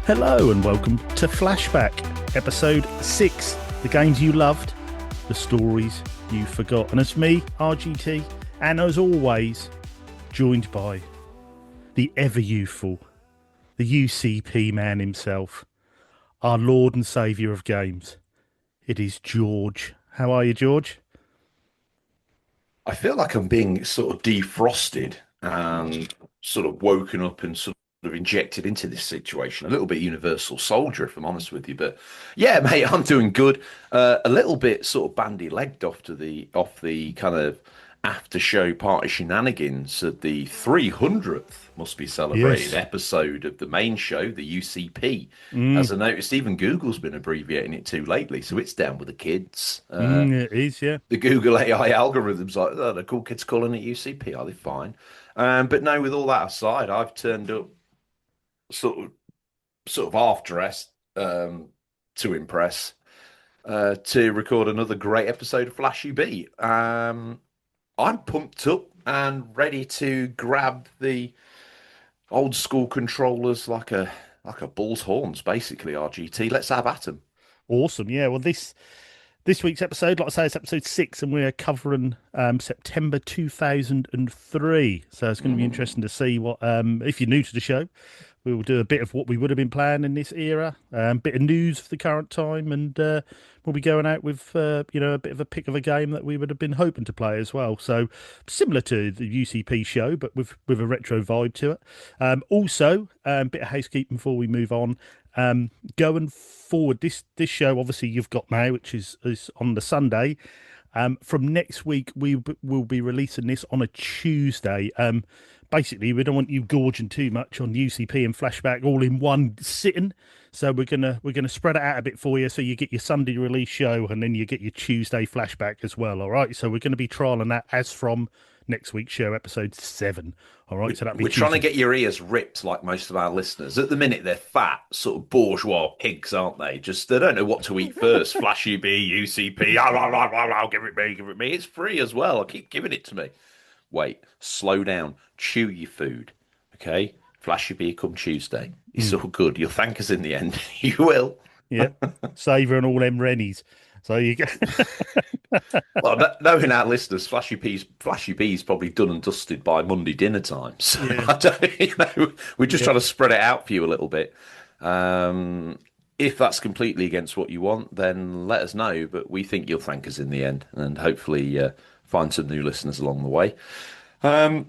Hello and welcome to Flashback, episode 6. The games you loved, the stories you forgot. And it's me, RGT, and as always, joined by the ever youthful, the UCP man himself, our Lord and Saviour of games. It is George. How are you, George? I feel like I'm being sort of defrosted and sort of woken up and sort of injected into this situation. A little bit Universal Soldier, if I'm honest with you. But yeah, mate, I'm doing good. A little bit sort of bandy-legged off the kind of after show party shenanigans of the 300th must be celebrated Yes. episode of the main show, the UCP. Mm, As I noticed, even Google's been abbreviating it too lately, so it's down with the kids. it is, yeah. The Google AI algorithms like, oh, the cool kids calling it UCP, are they fine? But no, with all that aside, I've turned up sort of half dressed to impress to record another great episode of Flashy B. I'm pumped up and ready to grab the old school controllers like a bull's horns, basically. RGT, let's have at 'em. Awesome. Yeah, well, this week's episode, like I say, it's episode 6, and we're covering September 2003. So it's going to be interesting to see what, if you're new to the show, we will do a bit of what we would have been playing in this era, bit of news for the current time, and we'll be going out with, a bit of a pick of a game that we would have been hoping to play as well. So similar to the UCP show, but with a retro vibe to it. Also, bit of housekeeping before we move on. Going forward, this show obviously you've got now, which is on the Sunday. From next week, will be releasing this on a Tuesday. Basically, we don't want you gorging too much on UCP and Flashback all in one sitting. So we're gonna spread it out a bit for you, so you get your Sunday release show and then you get your Tuesday Flashback as well. All right. So we're going to be trialing that as from next week's show, episode 7. All right. So that'll be We're trying to Tuesday. get your ears ripped like most of our listeners. At the minute, they're fat, sort of bourgeois pigs, aren't they? Just they don't know what to eat first. Flashy B, UCP, give it me, give it me. It's free as well. I keep giving it to me. Wait, slow down, chew your food, okay? Flashy B come Tuesday. It's Mm, all good. You'll thank us in the end. You will. yeah. Savouring all them Rennies. So you go. Well, knowing our listeners, Flashy B's probably done and dusted by Monday dinner time. So Yeah. I don't, we're just Yeah. trying to spread it out for you a little bit. If that's completely against what you want, then let us know. But we think you'll thank us in the end, and hopefully find some new listeners along the way.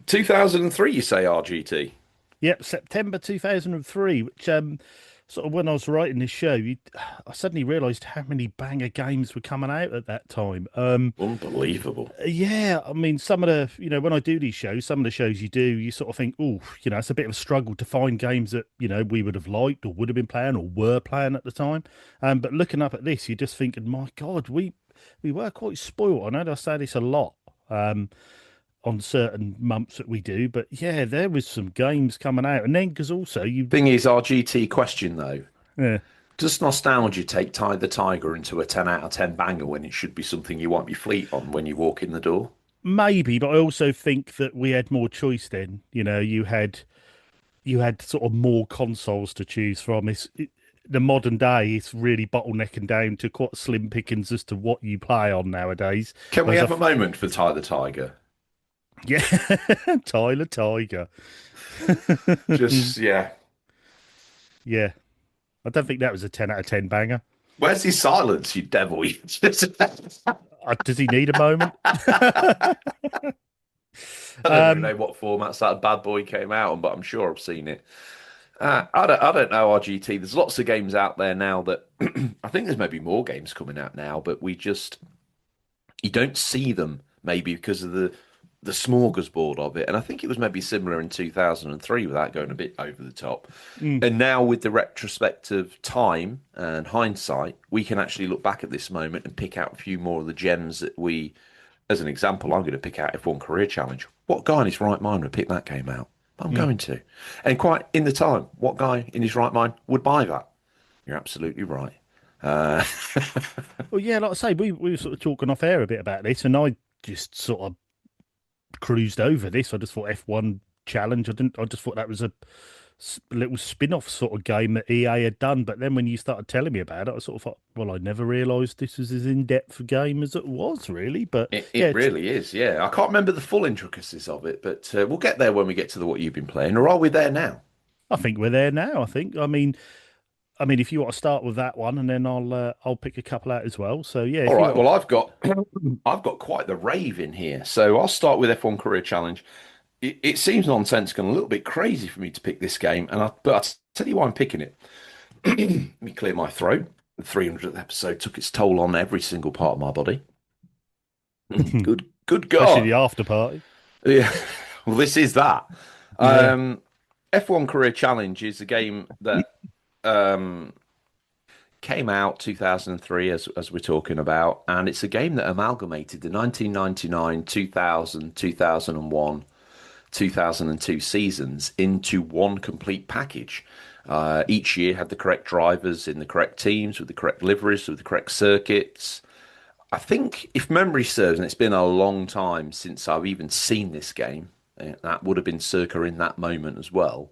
2003, you say, RGT? Yep, September 2003, which sort of when I was writing this show, I suddenly realised how many banger games were coming out at that time. Unbelievable. Yeah, I mean, some of the, when I do these shows, some of the shows you do, you sort of think, oh, it's a bit of a struggle to find games that, we would have liked or would have been playing or were playing at the time. But looking up at this, you're just thinking, my God, we were quite spoiled. I know I say this a lot. On certain months that we do, but yeah, there was some games coming out, and then because also Thing is, RGT question though. yeah, Does nostalgia take Tide the Tiger into a 10 out of 10 banger when it should be something you wipe your fleet on when you walk in the door? maybe, but I also think that we had more choice then. You had sort of more consoles to choose from. The modern day, it's really bottlenecking down to quite slim pickings as to what you play on nowadays. Can we Whereas have a moment for Tide the Tiger? yeah, Tyler Tiger, Just, yeah. yeah, I don't think that was a 10 out of 10 banger. Where's his silence, you devil? Does he need a moment? I don't even um, know what formats that bad boy came out on, but I'm sure I've seen it. I don't know, RGT. There's lots of games out there now that I think there's maybe more games coming out now, but you don't see them maybe because of the smorgasbord of it. And I think it was maybe similar in 2003 without going a bit over the top. mm, And now with the retrospective time and hindsight, we can actually look back at this moment and pick out a few more of the gems that as an example, I'm going to pick out F1 Career Challenge. What guy in his right mind would pick that game out? I'm mm. going to. And quite in the time, what guy in his right mind would buy that? You're absolutely right. Uh, Well, yeah, like I say, we were sort of talking off air a bit about this, and I just sort of cruised over this. I just thought F1 challenge. I didn't. I just thought that was little spin-off sort of game that EA had done. But then when you started telling me about it, I sort of thought, well, I never realised this was as in-depth a game as it was, really. But It yeah, really is, yeah. I can't remember the full intricacies of it, but we'll get there when we get to the what you've been playing. Or are we there now? I think we're there now. I think. I mean, if you want to start with that one, and then I'll pick a couple out as well. So yeah, All if you right. want. Well, I've got quite the rave in here. So I'll start with F1 Career Challenge. It seems nonsensical and a little bit crazy for me to pick this game, but I'll tell you why I'm picking it. Let me clear my throat. The 300th episode took its toll on every single part of my body. Good Especially God. the after party. Yeah. Well, this is that. Yeah. Um, F1 Career Challenge is a game that um, came out 2003, as we're talking about, and it's a game that amalgamated the 1999, 2000, 2001, 2002 seasons into one complete package. Each year had the correct drivers in the correct teams with the correct liveries with the correct circuits. I think, if memory serves, and it's been a long time since I've even seen this game, that would have been circa in that moment as well.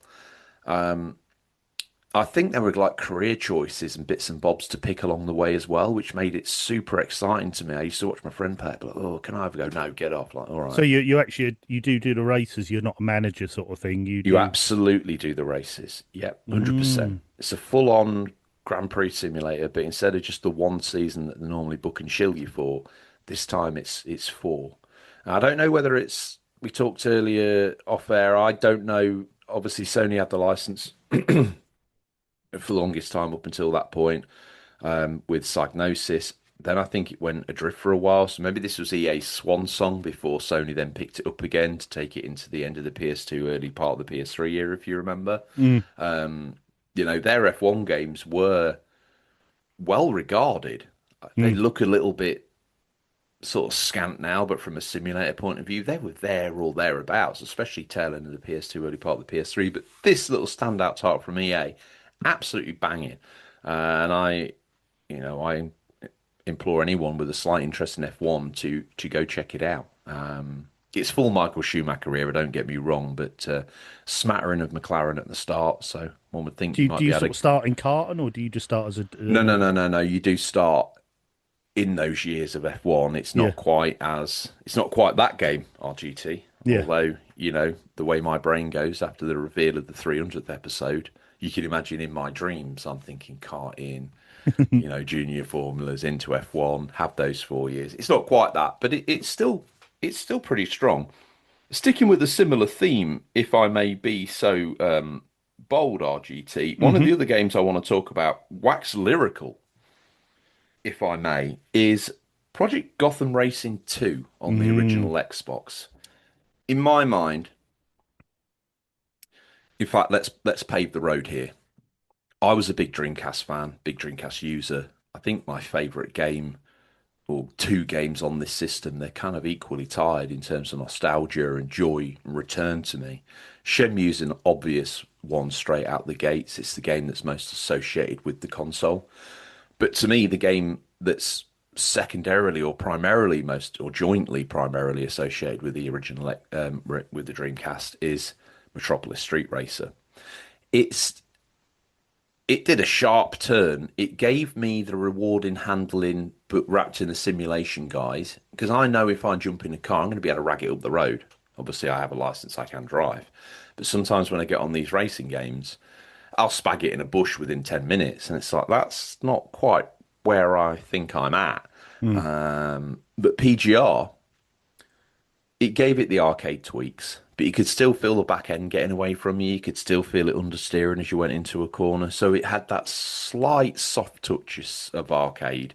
I think there were like career choices and bits and bobs to pick along the way as well, which made it super exciting to me. I used to watch my friend play it, like, oh, can I ever go? No, get off. Like, all So right. you actually you do the races. You're not a manager sort of thing. You You do. absolutely do the races. Yep, 100%. Mm. It's a full-on Grand Prix simulator, but instead of just the one season that they normally book and shill you for, this time it's four. I don't know whether it's, we talked earlier off air. I don't know. Obviously, Sony had the license for the longest time up until that point, with Psygnosis. Then I think it went adrift for a while. So maybe this was EA's swan song before Sony then picked it up again to take it into the end of the PS2, early part of the PS3 era, if you remember. Mm. Their F1 games were well regarded. They Mm. look a little bit sort of scant now, but from a simulator point of view, they were there or thereabouts, especially tail end of the PS2, early part of the PS3. But this little standout title from EA, absolutely banging. And I implore anyone with a slight interest in F1 to go check it out. It's full Michael Schumacher era, don't get me wrong, but smattering of McLaren at the start, so one would think Do you you might do be you able sort to. of start in karting, or do you just start as a No, no, normal? no, no, no. You do start in those years of F1. Yeah. It's not quite that game, RGT. Yeah. Although, the way my brain goes after the reveal of the 300th episode, you can imagine in my dreams, I'm thinking karting, junior formulas into F1, have those 4 years. It's not quite that, but it's still pretty strong. Sticking with a similar theme, if I may be so bold, RGT, one of Hmm. the other games I want to talk about, wax lyrical, if I may, is Project Gotham Racing 2 on the Mm. original Xbox. In my mind, in fact, let's pave the road here. I was a big Dreamcast fan, big Dreamcast user. I think my favorite game, or two games on this system, they're kind of equally tied in terms of nostalgia and joy and return to me. Shenmue's an obvious one straight out the gates. It's the game that's most associated with the console. But to me, the game that's secondarily or primarily most or jointly primarily associated with the original with the Dreamcast is Metropolis Street Racer. It's it did a sharp turn. It gave me the reward in handling, but wrapped in a simulation, guys. Because I know if I jump in a car, I'm going to be able to rag it up the road. Obviously, I have a license, I can drive. But sometimes when I get on these racing games, I'll spag it in a bush within 10 minutes. And it's like, that's not quite where I think I'm at. Mm. But PGR, it gave it the arcade tweaks, but you could still feel the back end getting away from you. You could still feel it understeering as you went into a corner. So it had that slight soft touches of arcade,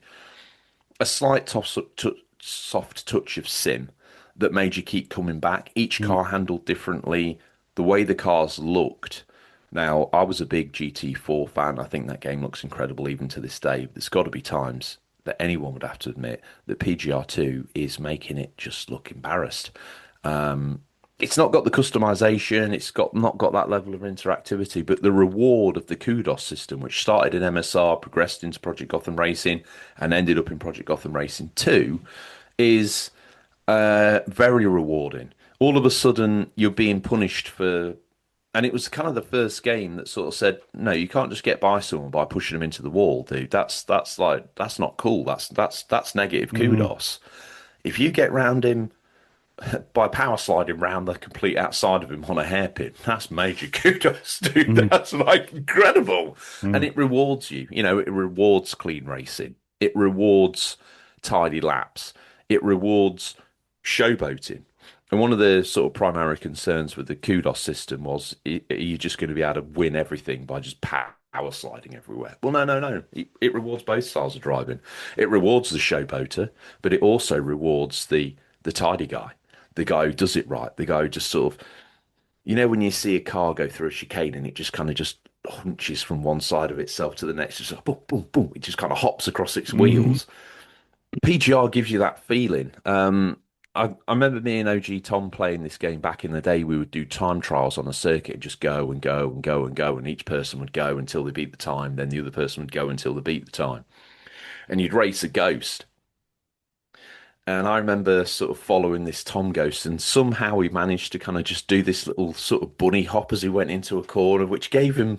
a slight soft touch of sim that made you keep coming back. Each Mm. car handled differently, the way the cars looked. Now, I was a big GT4 fan. I think that game looks incredible even to this day. There's got to be times that anyone would have to admit that PGR2 is making it just look embarrassed. It's not got the customization, it's got not got that level of interactivity, but the reward of the kudos system, which started in MSR, progressed into Project Gotham Racing, and ended up in Project Gotham Racing 2, is very rewarding. All of a sudden, you're being punished for And it was kind of the first game that sort of said, no, you can't just get by someone by pushing them into the wall, dude. That's not cool. That's negative Mm, kudos. If you get round him by power sliding round the complete outside of him on a hairpin, that's major kudos, dude. mm, That's like incredible. And mm. it rewards you. You know, it rewards clean racing. It rewards tidy laps. It rewards showboating. And one of the sort of primary concerns with the kudos system was, are you just going to be able to win everything by just power sliding everywhere? Well, no, no, no. It rewards both styles of driving. It rewards the showboater, but it also rewards the tidy guy, the guy who does it right, the guy who just sort of, when you see a car go through a chicane and it just kind of just hunches from one side of itself to the next, just like boom, boom, boom, it just kind of hops across its Mhm. wheels. PGR gives you that feeling. I remember me and OG Tom playing this game back in the day. We would do time trials on a circuit and just go and go and go and go, and each person would go until they beat the time, then the other person would go until they beat the time. And you'd race a ghost. And I remember sort of following this Tom Ghost, and somehow he managed to kind of just do this little sort of bunny hop as he went into a corner, which gave him,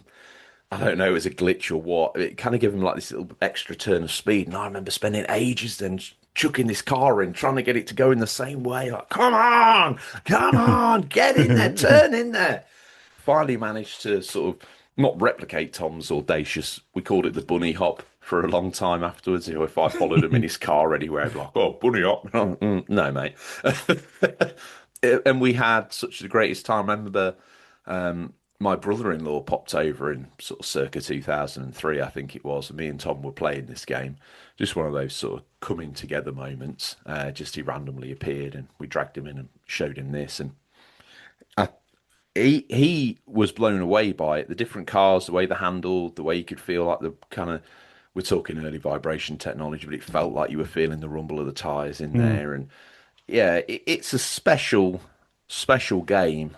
I don't know, it was a glitch or what. It kind of gave him like this little extra turn of speed. And I remember spending ages then chucking this car in, trying to get it to go in the same way. Like, come on, get in there, turn in there. Finally managed to sort of not replicate Tom's audacious, we called it the bunny hop for a long time afterwards. If I followed him in his car anywhere, I'd be like, oh, bunny hop. No, mate. And we had such the greatest time. I remember my brother-in-law popped over in sort of circa 2003, I think it was, and me and Tom were playing this game. Just one of those sort of coming together moments. Just he randomly appeared and we dragged him in and showed him this. And I he was blown away by it. The different cars, the way they handled, the way you could feel like the kind of, we're talking early vibration technology, but it felt like you were feeling the rumble of the tires in Mm. there. And yeah, it's a special game.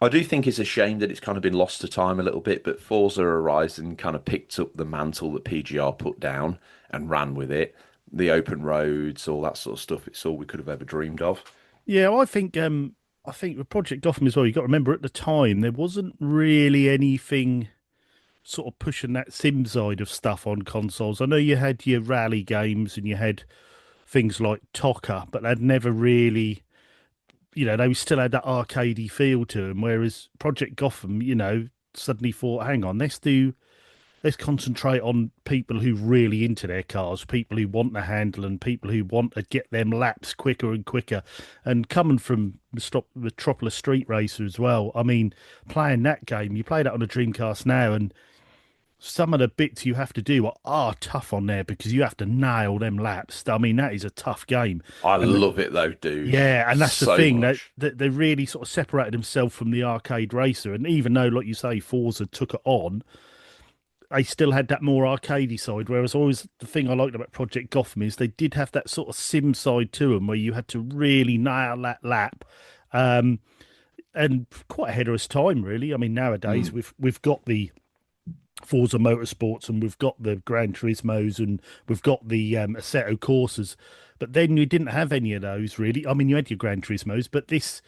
I do think it's a shame that it's kind of been lost to time a little bit, but Forza Horizon kind of picked up the mantle that PGR put down and ran with it. The open roads, all that sort of stuff. It's all we could have ever dreamed of. Yeah, I think with Project Gotham as well, you got to remember at the time there wasn't really anything sort of pushing that sim side of stuff on consoles. I know you had your rally games and you had things like Tocker, but they'd never really, they still had that arcadey feel to them. Whereas Project Gotham, suddenly thought, hang on, let's concentrate on people who really into their cars, people who want the handle and people who want to get them laps quicker and quicker. And coming from Metropolis Street Racer as well, I mean, playing that game, you play that on a Dreamcast now, and some of the bits you have to do are tough on there because you have to nail them laps. I mean, that is a tough game. I And love it though, dude. yeah, and that's the So thing that, much. that they really sort of separated themselves from the arcade racer. And even though, like you say, Forza took it on, they still had that more arcadey side. Whereas always the thing I liked about Project Gotham is they did have that sort of sim side to them where you had to really nail that lap. Um, and quite ahead of its time, really. I mean, nowadays Mm. we've got the Forza Motorsports and we've got the Gran Turismos and we've got the Assetto Corsas, but then you didn't have any of those really. I mean, you had your Gran Turismos, but this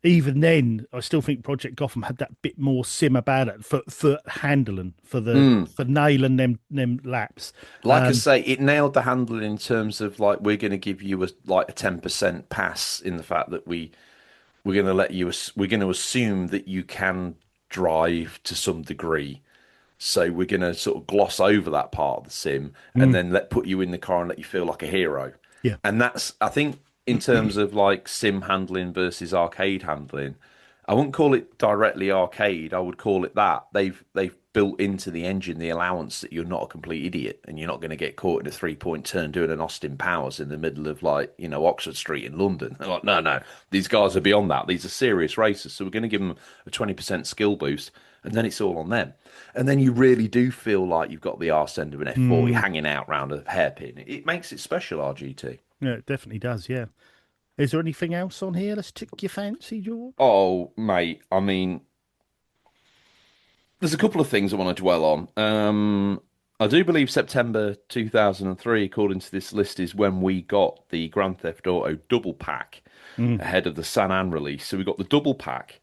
even then, I still think Project Gotham had that bit more sim about it for handling, Mm. for nailing them laps. Like I Um, say, it nailed the handling in terms of like we're going to give you a 10% pass in the fact that we're going to we're going to assume that you can drive to some degree. So we're going to sort of gloss over that part of the sim and mm, then put you in the car and let you feel like a hero. yeah, And that's, I think, in terms of like sim handling versus arcade handling, I wouldn't call it directly arcade. I would call it that. They've built into the engine the allowance that you're not a complete idiot and you're not going to get caught in a 3-point turn doing an Austin Powers in the middle of like, Oxford Street in London. They're like, no, no, these guys are beyond that. These are serious racers. So we're going to give them a 20% skill boost and then it's all on them. And then you really do feel like you've got the arse end of an F40 mm, hanging out round a hairpin. It makes it special, RGT. yeah, it definitely does. Yeah. Is there anything else on here that's took your fancy, George? Oh, mate, I mean, there's a couple of things I want to dwell on. I do believe September 2003, according to this list, is when we got the Grand Theft Auto double pack Mm, ahead of the San An release. So we got the double pack,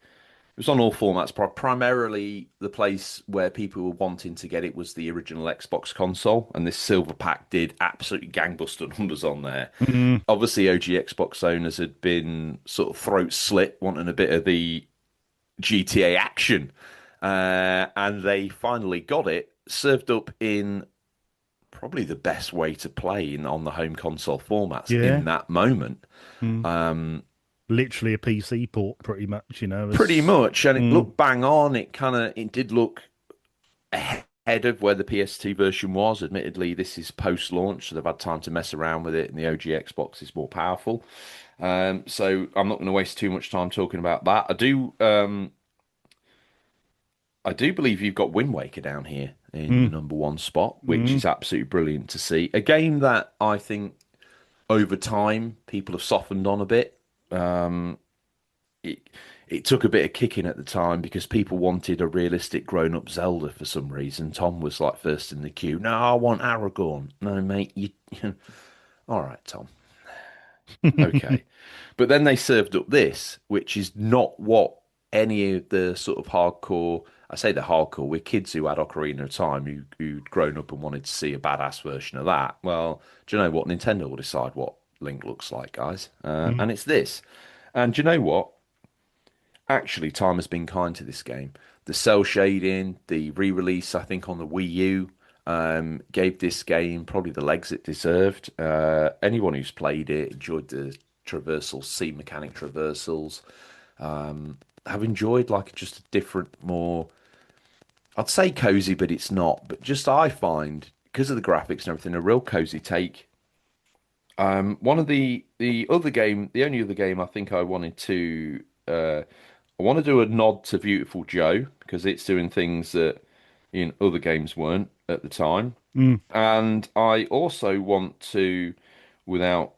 It was on all formats. Primarily, the place where people were wanting to get it was the original Xbox console, and this silver pack did absolutely gangbuster numbers on there. Mm, Obviously, OG Xbox owners had been sort of throat slit, wanting a bit of the GTA action, and they finally got it served up in probably the best way to play in on the home console formats yeah. in that moment. Mm. Literally a PC port, pretty much. Pretty It's much, and it mm, looked bang on. It did look ahead of where the PS2 version was. Admittedly, this is post-launch, so they've had time to mess around with it, and the OG Xbox is more powerful. So I'm not going to waste too much time talking about that. I do believe you've got Wind Waker down here in the mm, number one spot, which mm, is absolutely brilliant to see. A game that I think over time people have softened on a bit. It it took a bit of kicking at the time because people wanted a realistic grown-up Zelda for some reason. Tom was like first in the queue. No, I want Aragorn. No, mate, you all right, Tom. Okay. But then they served up this, which is not what any of the sort of hardcore, I say the hardcore, we're kids who had Ocarina of Time who'd grown up and wanted to see a badass version of that. Well, do you know what? Nintendo will decide what Link looks like, guys. mm. And it's this. And do you know what? Actually, time has been kind to this game. The cell shading, the re-release, I think on the Wii U, gave this game probably the legs it deserved. Anyone who's played it enjoyed the traversal, C mechanic traversals. Have enjoyed like just a different, more I'd say cozy, but it's not. But just I find because of the graphics and everything, a real cozy take. One of the only other game I think I wanted to I want to do a nod to Beautiful Joe because it's doing things that in other games weren't at the time. Mm. And I also want to, without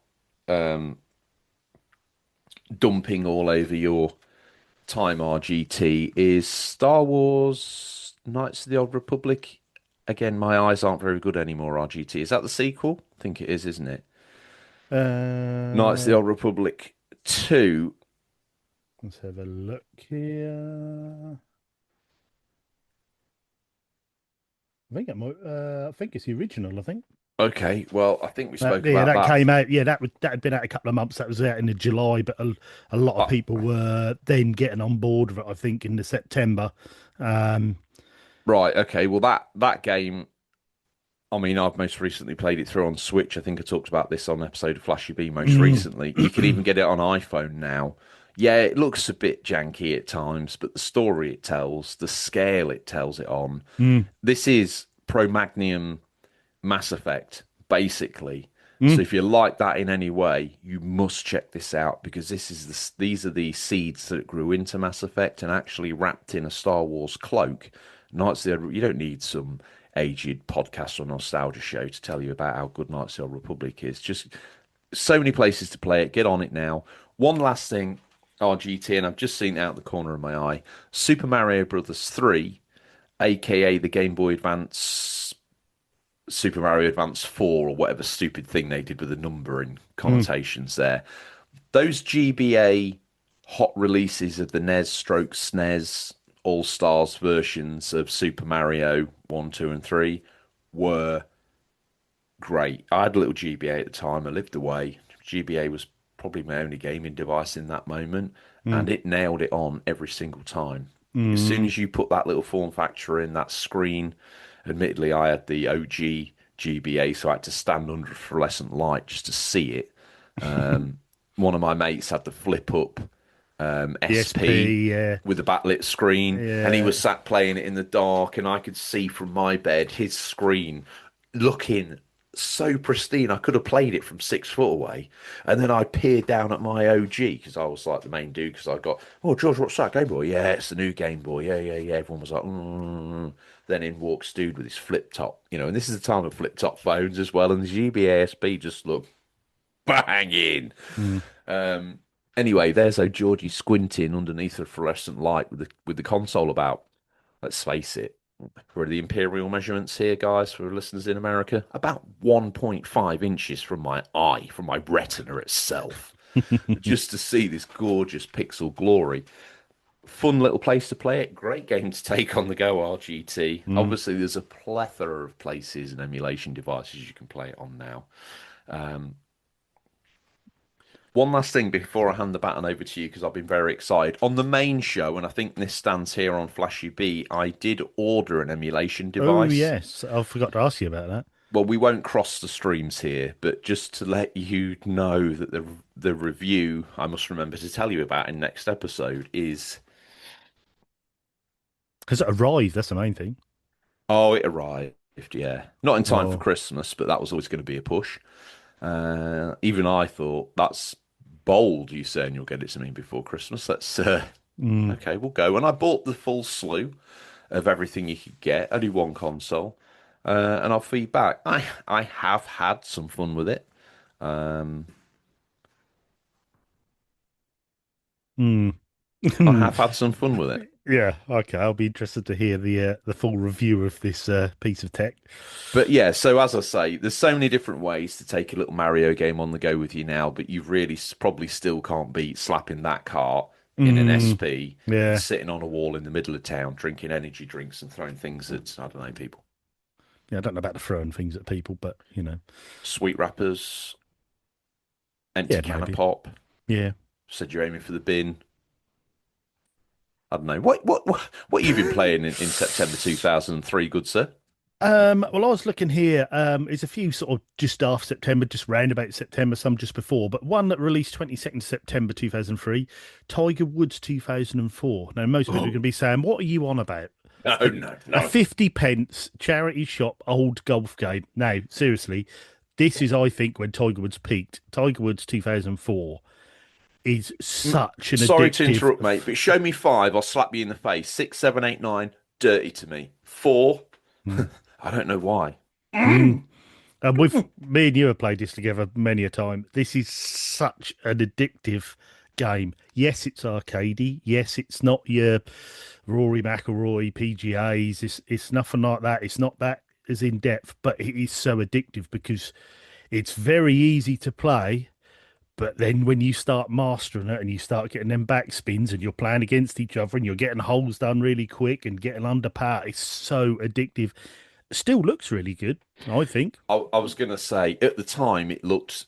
dumping all over your time RGT, is Star Wars Knights of the Old Republic. Again, my eyes aren't very good anymore, RGT. Is that the sequel? I think it is, isn't it? Knights of the Uh, Old Republic 2. let's have a look here. I think it's the original. I think. Okay, well, I think we spoke Yeah, about that that. came out. Yeah, that had been out a couple of months. That was out in the July, but a lot of Uh, people were then getting on board with it. I think in the September. Um, right, okay. Well, that game, I mean, I've most recently played it through on Switch. I think I talked about this on an episode of Flashy B most mm, recently. You can even get it on iPhone now. Yeah, it looks a bit janky at times, but the story it tells, the scale it tells it on, mm, this is Pro Magnum Mass Effect, basically. So mm, if you like that in any way, you must check this out because these are the seeds that grew into Mass Effect and actually wrapped in a Star Wars cloak. You don't need some aged podcast or nostalgia show to tell you about how good Knights of the Old Republic is. Just so many places to play it. Get on it now. One last thing, RGT, and I've just seen it out the corner of my eye. Super Mario Brothers 3, aka the Game Boy Advance Super Mario Advance 4 or whatever stupid thing they did with the numbering mm. connotations there. Those GBA hot releases of the NES stroke SNES All Stars versions of Super Mario 1, 2, and 3 were great. I had a little GBA at the time. I lived away. GBA was probably my only gaming device in that moment, Mm, and it nailed it on every single time. As soon mm. as you put that little form factor in, that screen, admittedly, I had the OG GBA, so I had to stand under a fluorescent light just to see it. One of my mates had the flip up The SP SP, yeah, with a backlit screen, and he yeah. was sat playing it in the dark, and I could see from my bed his screen looking so pristine. I could have played it from 6 foot away, and then I peered down at my OG because I was like the main dude. Because I got, oh George, what's that Game Boy? Yeah, it's the new Game Boy. Yeah, yeah, yeah. Everyone was like, mm. Then in walks dude with his flip top, and this is the time of flip top phones as well, and the GBASP just looked banging. Mm. Um, anyway, there's a Georgie squinting underneath a fluorescent light with the console about. Let's face it. For the imperial measurements here, guys, for listeners in America, about 1.5 inches from my eye, from my retina itself, just to see this gorgeous pixel glory. fun little place to play it. Great game to take on the go, RGT. Mm. Obviously, there's a plethora of places and emulation devices you can play it on now. Um, One last thing before I hand the baton over to you, because I've been very excited. On the main show, and I think this stands here on Flashy B, I did order an emulation Oh device. yes, I forgot to ask you about that. Well, we won't cross the streams here, but just to let you know that the review I must remember to tell you about in next episode is, Has it arrived? That's the main thing. oh, it arrived, yeah. Not in time for Oh, Christmas, but that was always going to be a push. Even I thought that's bold, you saying you'll get it to me before Christmas. Let's mm, Okay, we'll go. And I bought the full slew of everything you could get. Only one console. And I'll feedback. I have had some fun with it. Um, mm. I have had some fun with it. Yeah, okay. I'll be interested to hear the full review of this piece of tech. But yeah, so as I say, there's so many different ways to take a little Mario game on the go with you now, but you really probably still can't beat slapping that cart in an Mm, SP and yeah, sitting on a wall in the middle of town drinking energy drinks and throwing things at, I don't know, people. yeah. I don't know about the throwing things at people, but Sweet wrappers, empty yeah, can of maybe. pop, Yeah. said you're aiming for the bin. I don't know. What you've been playing in September 2003, good sir? Well, I was looking here. There's a few sort of just after September, just round about September, some just before, but one that released 22nd September 2003, Tiger Woods 2004. Now, most people are going to be saying, "What are you on about?" No, A, no, a no. 50 pence charity shop old golf game. Now, seriously, this is, I think, when Tiger Woods peaked. Tiger Woods 2004 is such an Sorry to addictive. interrupt, mate, but show me five, I'll slap you in the face. Six, seven, eight, nine, dirty to me. Four, Mm, I don't know why. mm. And with me and you have played this together many a time. This is such an addictive game. Yes, it's arcadey. Yes, it's not your Rory McIlroy PGAs. It's nothing like that. It's not that as in depth, but it is so addictive because it's very easy to play. But then when you start mastering it and you start getting them back spins and you're playing against each other and you're getting holes done really quick and getting under par, it's so addictive. Still looks really good, I think. I was going to say, at the time, it looked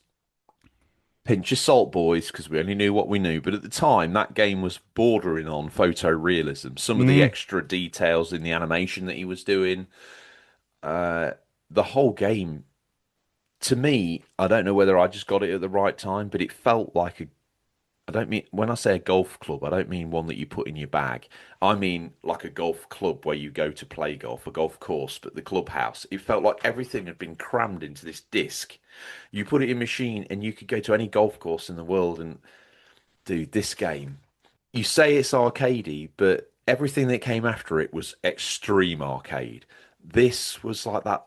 pinch of salt, boys, because we only knew what we knew. But at the time, that game was bordering on photorealism. Some of the Mm, extra details in the animation that he was doing, uh, the whole game, to me, I don't know whether I just got it at the right time, but it felt like a I don't mean when I say a golf club, I don't mean one that you put in your bag. I mean like a golf club where you go to play golf, a golf course, but the clubhouse. It felt like everything had been crammed into this disc. You put it in machine and you could go to any golf course in the world and do this game. You say it's arcadey, but everything that came after it was extreme arcade. This was like that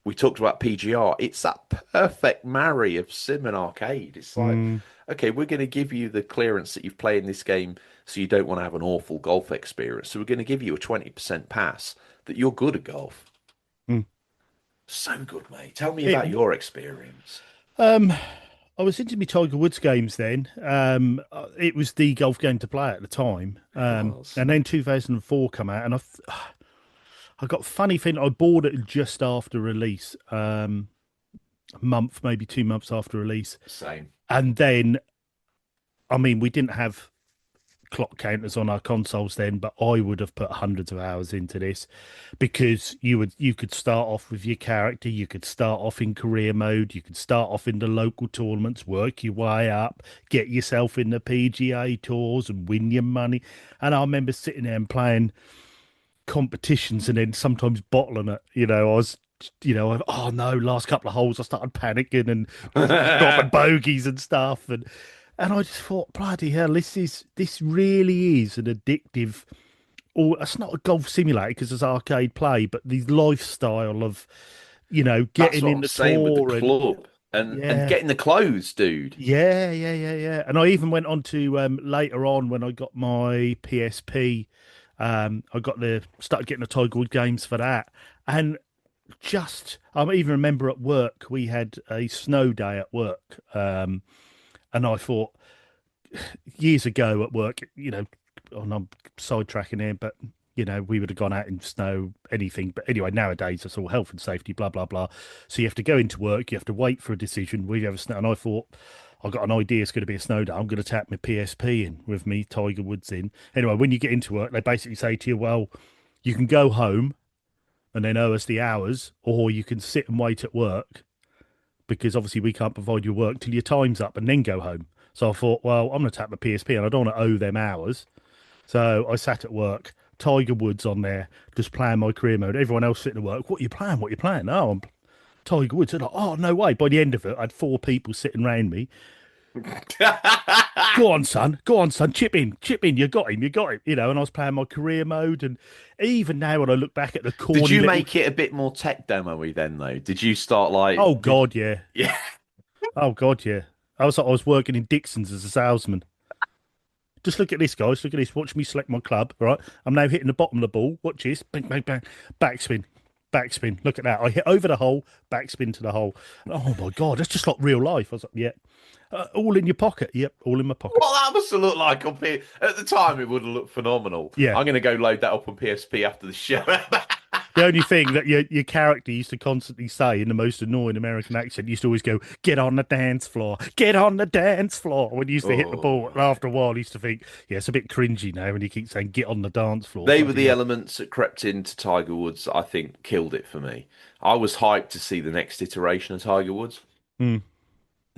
we talked about PGR. It's that perfect marry of sim and arcade. It's like, mm, okay, we're going to give you the clearance that you've played in this game, so you don't want to have an awful golf experience. So we're going to give you a 20% pass that you're good at golf. mm. So good, mate. Tell me It, about your experience. um, I was into my Tiger Woods games then. It was the golf game to play at the time. It was. And then 2004 come out, and I got a funny thing. I bought it just after release, a month, maybe 2 months after release, Same. and then I mean, we didn't have clock counters on our consoles then, but I would have put hundreds of hours into this because you could start off with your character, you could start off in career mode, you could start off in the local tournaments, work your way up, get yourself in the PGA tours and win your money. And I remember sitting there and playing competitions and then sometimes bottling it. I was oh no, last couple of holes I started panicking and dropping bogeys and stuff and I just thought, bloody hell, this really is an addictive. Or it's not a golf simulator because it's arcade play, but the lifestyle of That's getting what in I'm the saying with the tour and club and yeah, getting the clothes, dude. yeah. And I even went on to later on when I got my PSP. I got the started getting the Tiger Woods games for that, and just I even remember at work we had a snow day at work, and I thought years ago at work, I'm sidetracking here, but we would have gone out in snow, anything. But anyway, nowadays it's all health and safety, blah blah blah. So you have to go into work, you have to wait for a decision. We have a snow, and I thought I got an idea. It's going to be a snow day. I'm going to tap my PSP in with me Tiger Woods in. Anyway, when you get into work, they basically say to you, well, you can go home and then owe us the hours, or you can sit and wait at work because obviously we can't provide your work till your time's up and then go home. So I thought, well, I'm going to tap my PSP and I don't want to owe them hours. So I sat at work, Tiger Woods on there, just playing my career mode. Everyone else sitting at work, what are you playing? What are you playing? Oh, I'm Tiger Woods. They're like, oh, no way. By the end of it, I had four people sitting around me. Go on, son. Go on, son. Chip in. Chip in. You got him. You got him. And I was playing my career mode. And even now, when I look back at the corny Did you little... make it a bit more tech demo-y then, though? Did you start like... Oh, God, yeah. Yeah. Oh, God, yeah. I was working in Dixon's as a salesman. Just look at this, guys. Look at this. Watch me select my club, right? I'm now hitting the bottom of the ball. Watch this. Bang, bang, bang. Backspin. Backspin. Look at that. I hit over the hole, backspin to the hole. And, oh, my God. That's just like real life. I was like, yeah. All in your pocket. Yep, all in my pocket. Well, that must have looked like up here. At the time, it would have looked phenomenal. Yeah. I'm going to go load that up on PSP after the show. The only thing that your character used to constantly say in the most annoying American accent, used to always go, get on the dance floor, get on the dance floor. When you used to hit the ball, and after a while, I used to think, yeah, it's a bit cringy now when you keep saying, get on the dance floor. They were the elements that crept into Tiger Woods that I think killed it for me. I was hyped to see the next iteration of Tiger Woods. Mm.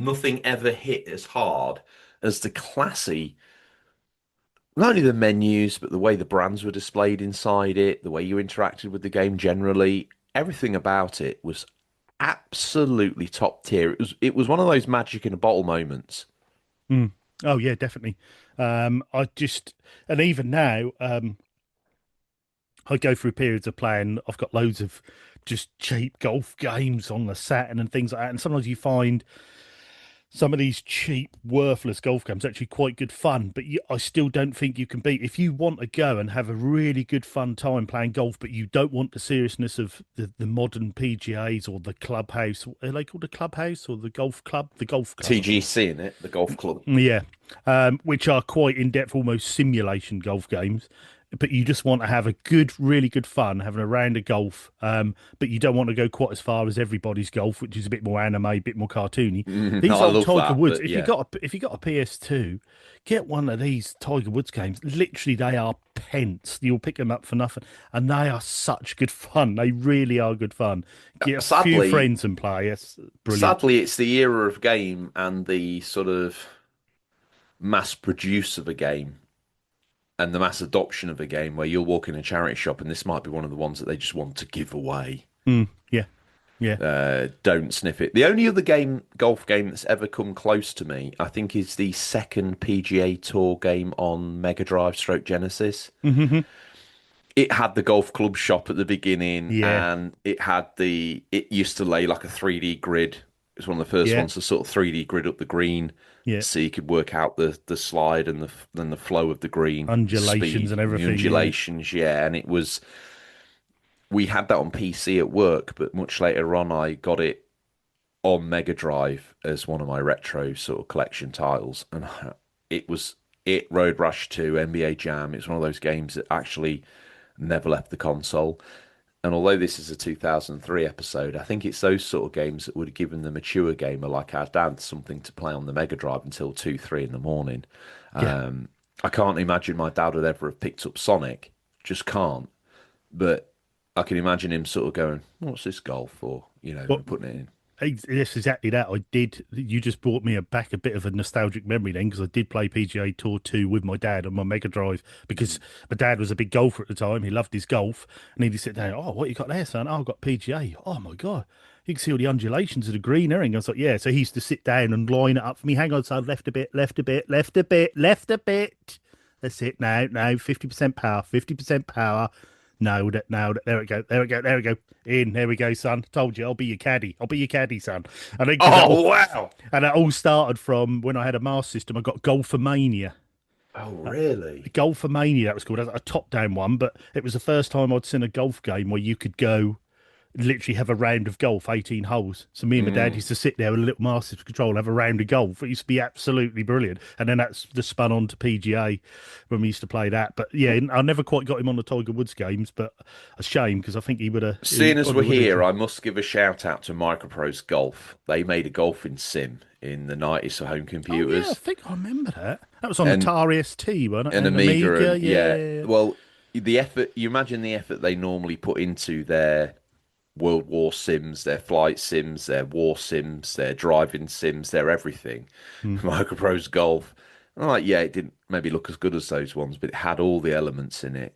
Nothing ever hit as hard as the classy, not only the menus, but the way the brands were displayed inside it, the way you interacted with the game generally. Everything about it was absolutely top tier. It was one of those magic in a bottle moments. Mm. Oh yeah, definitely. And even now, I go through periods of playing. I've got loads of just cheap golf games on the Saturn and things like that. And sometimes you find some of these cheap, worthless golf games actually quite good fun. But I still don't think you can beat if you want to go and have a really good fun time playing golf, but you don't want the seriousness of the modern PGAs or the clubhouse. Are they called the clubhouse or the golf club? The golf club. TGC in it, the golf club. Yeah, which are quite in-depth, almost simulation golf games. But you just want to have a good, really good fun having a round of golf. But you don't want to go quite as far as everybody's golf, which is a bit more anime, a bit more cartoony. These I old love Tiger that, Woods. but If you got a PS2, get one of these Tiger Woods games. Literally, they are pence. You'll pick them up for nothing, and they are such good fun. They really are good fun. Get a few friends and play. It's brilliant. Sadly, it's the era of game and the sort of mass produce of a game and the mass adoption of a game where you'll walk in a charity shop and this might be one of the ones that they just want to give away. Yeah, yeah. Don't sniff it. The only other golf game that's ever come close to me, I think, is the second PGA Tour game on Mega Drive stroke Genesis. Mm-hmm. It had the golf club shop at the beginning, Yeah. and it used to lay like a 3D grid. It was one of the first ones to sort of 3D grid up the green. Yeah. So you could work out the slide and the flow of the green, Undulations speed, and everything. undulations, yeah. And we had that on PC at work, but much later on I got it on Mega Drive as one of my retro sort of collection titles, and Road Rash 2, NBA Jam. It's one of those games that actually never left the console. And although this is a 2003 episode, I think it's those sort of games that would have given the mature gamer like our dad something to play on the Mega Drive until 2, 3 in the morning. Yeah. I can't imagine my dad would ever have picked up Sonic. Just can't. But I can imagine him sort of going, what's this golf for? Putting it in. Yes, exactly that. I did. You just brought me back a bit of a nostalgic memory then, because I did play PGA Tour 2 with my dad on my Mega Drive, because my dad was a big golfer at the time. He loved his golf, and he'd sit down. Oh, what you got there, son? Oh, I've got PGA. Oh my God, you can see all the undulations of the green area. I was like, yeah. So he used to sit down and line it up for me. Hang on, son. Left a bit. Left a bit. Left a bit. Left a bit. That's it. Now, 50% power. 50% power. Nailed it. There we go. There we go. In. There we go, son. Told you, I'll be your caddy. I'll be your caddy, son. And then, wow. And it all started from when I had a Master System. I got Golfomania. Oh, really? Golfomania, that was called. A top-down one, but it was the first time I'd seen a golf game where you could go literally have a round of golf, 18 holes. So me and my dad Mm. used to sit there with a little Master Control and have a round of golf. It used to be absolutely brilliant. And then that's just spun on to PGA when we used to play that. But yeah, I never quite got him on the Tiger Woods games, but a shame because I think he Seeing as we're probably would have here, enjoyed. I must give a shout out to Microprose Golf. They made a golfing sim in the 90s for home Oh yeah, I computers think I remember that. That was on and Atari ST, wasn't it? an And Amiga, Amiga, and yeah, yeah, yeah, yeah. well, the effort, you imagine the effort they normally put into their World War sims, their flight sims, their war sims, their driving sims, their everything. Hmm. Microprose Golf. And I'm like, yeah, it didn't maybe look as good as those ones, but it had all the elements in it.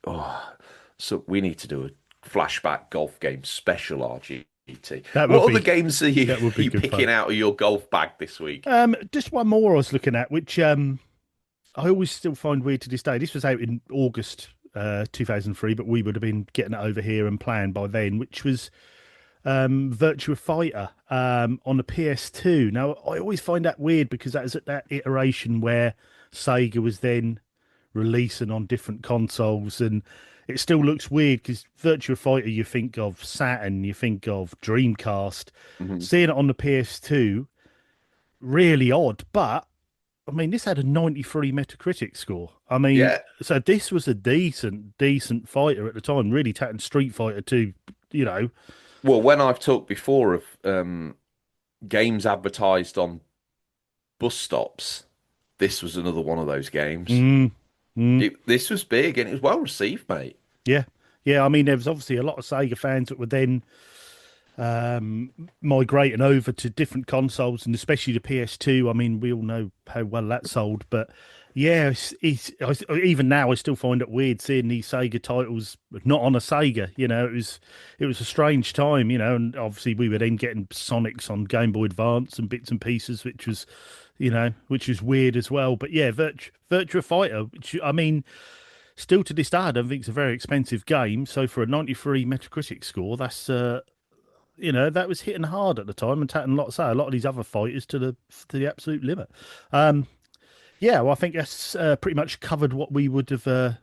Oh, so we need to do a flashback golf game special RGT. That would What other be games are you, that would are be you good fun. picking out of your golf bag this week? Just one more I was looking at, which I always still find weird to this day. This was out in August 2003, but we would have been getting it over here and playing by then, which was Virtua Fighter on the PS2. Now, I always find that weird because that was at that iteration where Sega was then releasing on different consoles, and it still looks weird because Virtua Fighter, you think of Saturn, you think of Dreamcast. Mhm. Seeing it on the PS2, really odd, but I mean, this had a 93 Metacritic score. I mean, Yeah. so this was a decent fighter at the time, really taking Street Fighter to, you know. Well, when I've talked before of games advertised on bus stops, this was another one of those games. Mm, mm, This was big and it was well received, mate. yeah. Yeah, I mean, there was obviously a lot of Sega fans that were then migrating over to different consoles and especially the PS2. I mean, we all know how well that sold, but yeah, even now I still find it weird seeing these Sega titles not on a Sega. It was a strange time, and obviously we were then getting Sonics on Game Boy Advance and bits and pieces, which was weird as well. But yeah, Virtua Fighter, which I mean, still to this day, I don't think it's a very expensive game. So for a 93 Metacritic score, that was hitting hard at the time and taking a lot of these other fighters to the absolute limit. Yeah, well, I think that's pretty much covered what we would have been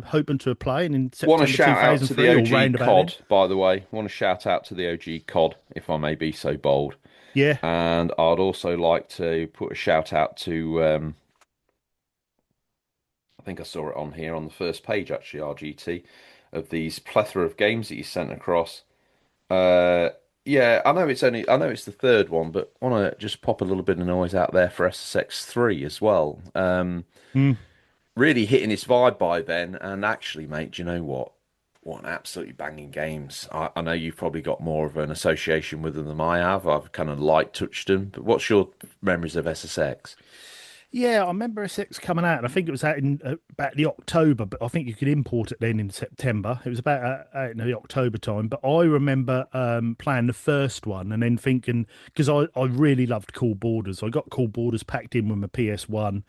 hoping to play in Want to September shout out to the 2003 or OG round about then. COD, by the way. Want to shout out to the OG COD, if I may be so bold. Yeah. And I'd also like to put a shout out to, I think I saw it on here on the first page, actually, RGT, of these plethora of games that you sent across. Uh, yeah, I know it's the third one, but want to just pop a little bit of noise out there for SSX3 as well. Mm. Really hitting its vibe by then, and actually, mate, do you know what? What an absolutely banging games. I know you've probably got more of an association with them than I have. I've kind of light touched them, but what's your memories of SSX? Yeah, I remember SX coming out, and I think it was out in about the October, but I think you could import it then in September. It was about out in the October time, but I remember playing the first one and then thinking, because I really loved Cool Borders. I got Cool Borders packed in with my PS1,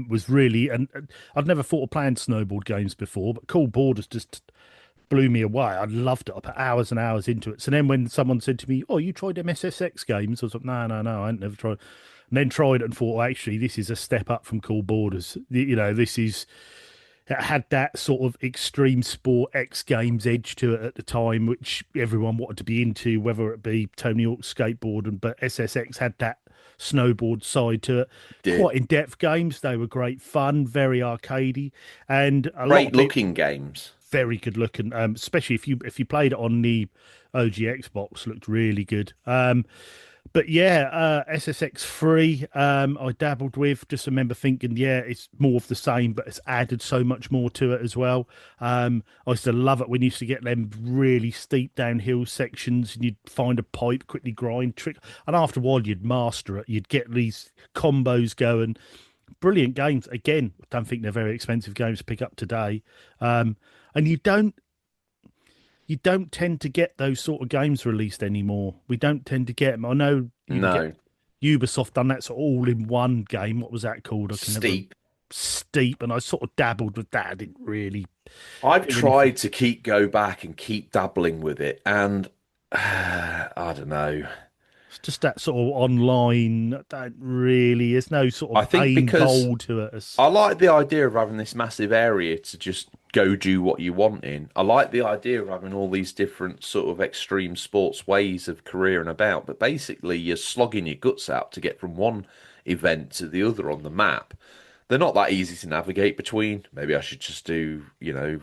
was really, and I'd never thought of playing snowboard games before, but Cool Borders just blew me away. I loved it. I put hours and hours into it. So then when someone said to me, "Oh, you tried MSSX games?" I was like, "No, no, no, I ain't never tried." And then tried it and thought, well, actually, this is a step up from Cool Borders. This is it had that sort of extreme sport X Games edge to it at the time, which everyone wanted to be into, whether it be Tony Hawk's skateboarding, but SSX had that snowboard side to it. Did Quite in depth games. They were great fun, very arcadey, and a lot great of people looking games. very good looking. Especially if you played it on the OG Xbox, looked really good. But yeah, SSX3, I dabbled with. Just remember thinking, yeah, it's more of the same, but it's added so much more to it as well. I used to love it when you used to get them really steep downhill sections and you'd find a pipe, quickly grind trick, and after a while you'd master it. You'd get these combos going. Brilliant games. Again, I don't think they're very expensive games to pick up today. And you don't tend to get those sort of games released anymore. We don't tend to get them. I know you can get No, Ubisoft done that sort of all in one game. What was that called? I can never. steep. Steep, and I sort of dabbled with that. I didn't really I've do anything. tried to go back and keep dabbling with it, and I don't know. It's just that sort of online. Don't really. There's no sort I of think aim because goal to it. I like the idea of having this massive area to just go do what you want in. I like the idea of having all these different sort of extreme sports ways of careering about, but basically you're slogging your guts out to get from one event to the other on the map. They're not that easy to navigate between. Maybe I should just do,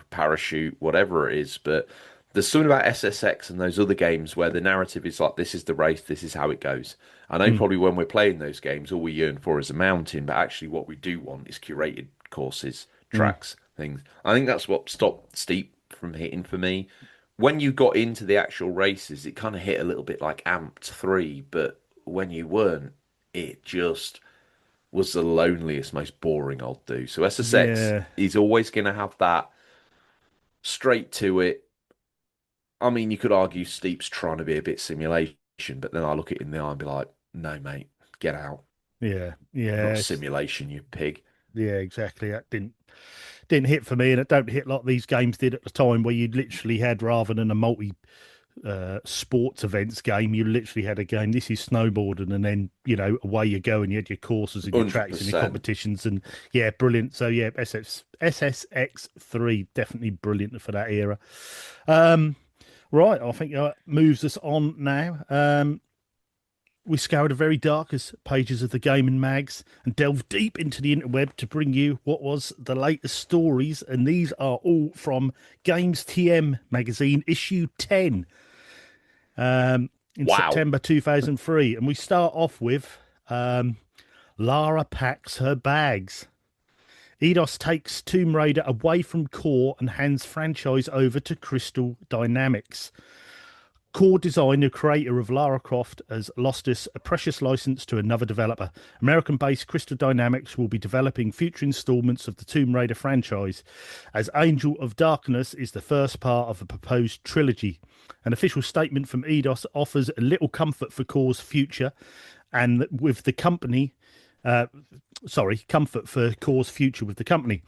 parachute, whatever it is, but there's something about SSX and those other games where the narrative is like, this is the race, this is how it goes. I know Mm. probably when we're playing those games, all we yearn for is a mountain, but actually what we do want is curated courses, Mm. tracks, things. I think that's what stopped Steep from hitting for me. When you got into the actual races, it kind of hit a little bit like Amped 3, but when you weren't, it just was the loneliest, most boring I'll do. So SSX Yeah, is always going to have that straight to it. I mean, you could argue Steep's trying to be a bit simulation, but then I look it in the eye and be like, no, mate, get out. yeah, Not yeah, simulation, you pig. yeah. Exactly. That didn't hit for me, and it don't hit like these games did at the time, where you literally had, rather than a multi sports events game, you literally had a game. This is snowboarding, and then away you go, and you had your courses and your tracks and your 100%. competitions, and yeah, brilliant. So yeah, SSX3 definitely brilliant for that era. Um, right, I think moves us on now. We scoured the very darkest pages of the gaming mags and delved deep into the interweb to bring you what was the latest stories, and these are all from Games TM magazine, issue 10, in Wow. September 2003. And we start off with Lara packs her bags. Eidos takes Tomb Raider away from Core and hands franchise over to Crystal Dynamics. Core Design, the creator of Lara Croft, has lost us a precious license to another developer. American-based Crystal Dynamics will be developing future installments of the Tomb Raider franchise, as Angel of Darkness is the first part of a proposed trilogy. An official statement from Eidos offers little comfort for Core's future, and with the company, comfort for Core's future with the company.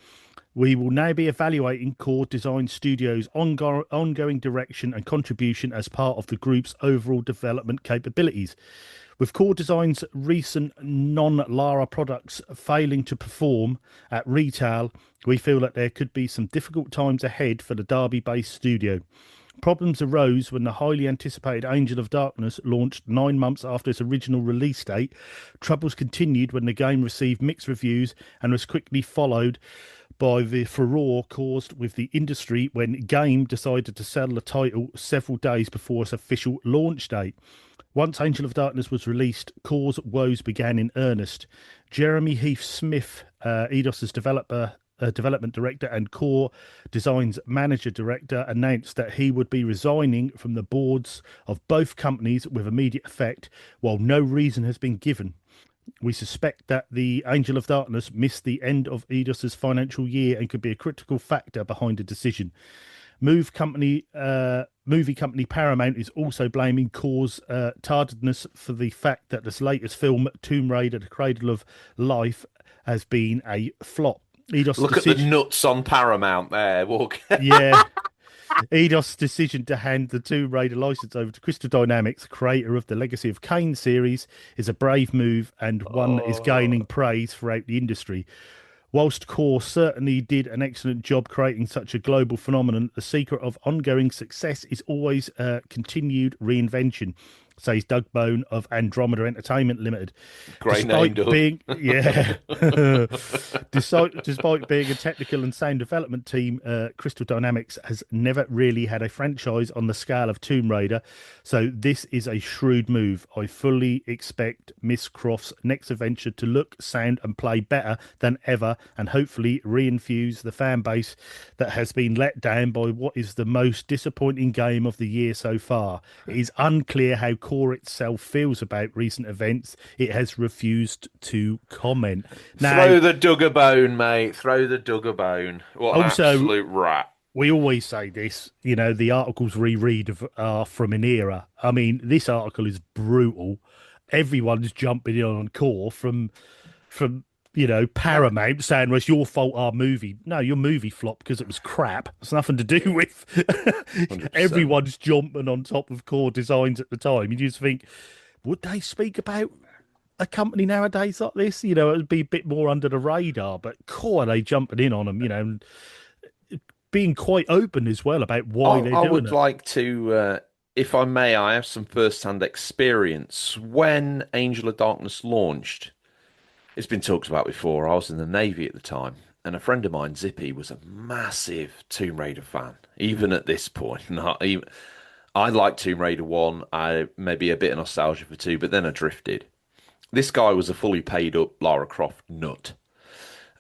We will now be evaluating Core Design Studios' ongoing direction and contribution as part of the group's overall development capabilities. With Core Design's recent non-Lara products failing to perform at retail, we feel that there could be some difficult times ahead for the Derby-based studio. Problems arose when the highly anticipated Angel of Darkness launched 9 months after its original release date. Troubles continued when the game received mixed reviews and was quickly followed by the furore caused with the industry when Game decided to sell the title several days before its official launch date. Once Angel of Darkness was released, Core's woes began in earnest. Jeremy Heath Smith, Eidos's development director and Core Design's manager director, announced that he would be resigning from the boards of both companies with immediate effect, while no reason has been given. We suspect that the Angel of Darkness missed the end of Eidos's financial year and could be a critical factor behind the decision. Movie company Paramount is also blaming Core's tardiness for the fact that this latest film, Tomb Raider: The Cradle of Life, has been a flop. Eidos' Look at the decision, nuts on Paramount there. Walk. yeah, Eidos' decision to hand the Tomb Raider license over to Crystal Dynamics, creator of the Legacy of Kain series, is a brave move and one that is gaining Oh, praise throughout the industry. Whilst Core certainly did an excellent job creating such a global phenomenon, the secret of ongoing success is always continued reinvention, says Doug Bone of Andromeda Entertainment Limited. great name, Despite Doug. being, yeah, despite being a technical and sound development team, Crystal Dynamics has never really had a franchise on the scale of Tomb Raider, so this is a shrewd move. I fully expect Miss Croft's next adventure to look, sound, and play better than ever, and hopefully reinfuse the fan base that has been let down by what is the most disappointing game of the year so far. It is unclear how Core itself feels about recent events. It has refused to comment. Now, Throw the Doug a bone, mate. Throw the Doug a bone. What an also, absolute rat. we always say this, the articles we read are from an era. I mean, this article is brutal. Everyone's jumping in on Core from Paramount saying, well, it's your fault our movie. No, your movie flopped because it was crap. It's nothing to do with 100%. everyone's jumping on top of Core Designs at the time. You just think, would they speak about a company nowadays like this? It would be a bit more under the radar, but Core, they jumping in on them, being quite open as well about why they're I doing would it. like to, if I may, I have some first-hand experience. When Angel of Darkness launched, it's been talked about before. I was in the Navy at the time, and a friend of mine, Zippy, was a massive Tomb Raider fan. Even at this point, not even. I liked Tomb Raider 1. I maybe a bit of nostalgia for 2, but then I drifted. This guy was a fully paid up Lara Croft nut.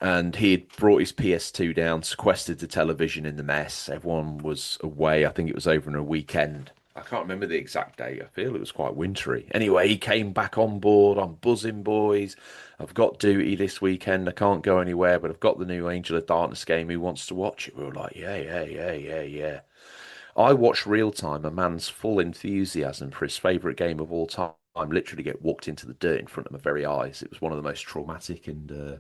And he had brought his PS2 down, sequestered the television in the mess. Everyone was away. I think it was over in a weekend. I can't remember the exact date. I feel it was quite wintry. Anyway, he came back on board. I'm buzzing, boys. I've got duty this weekend. I can't go anywhere, but I've got the new Angel of Darkness game. Who wants to watch it? We were like, yeah, yeah, yeah, yeah, yeah. I watched real time a man's full enthusiasm for his favourite game of all time literally get walked into the dirt in front of my very eyes. It was one of the most traumatic and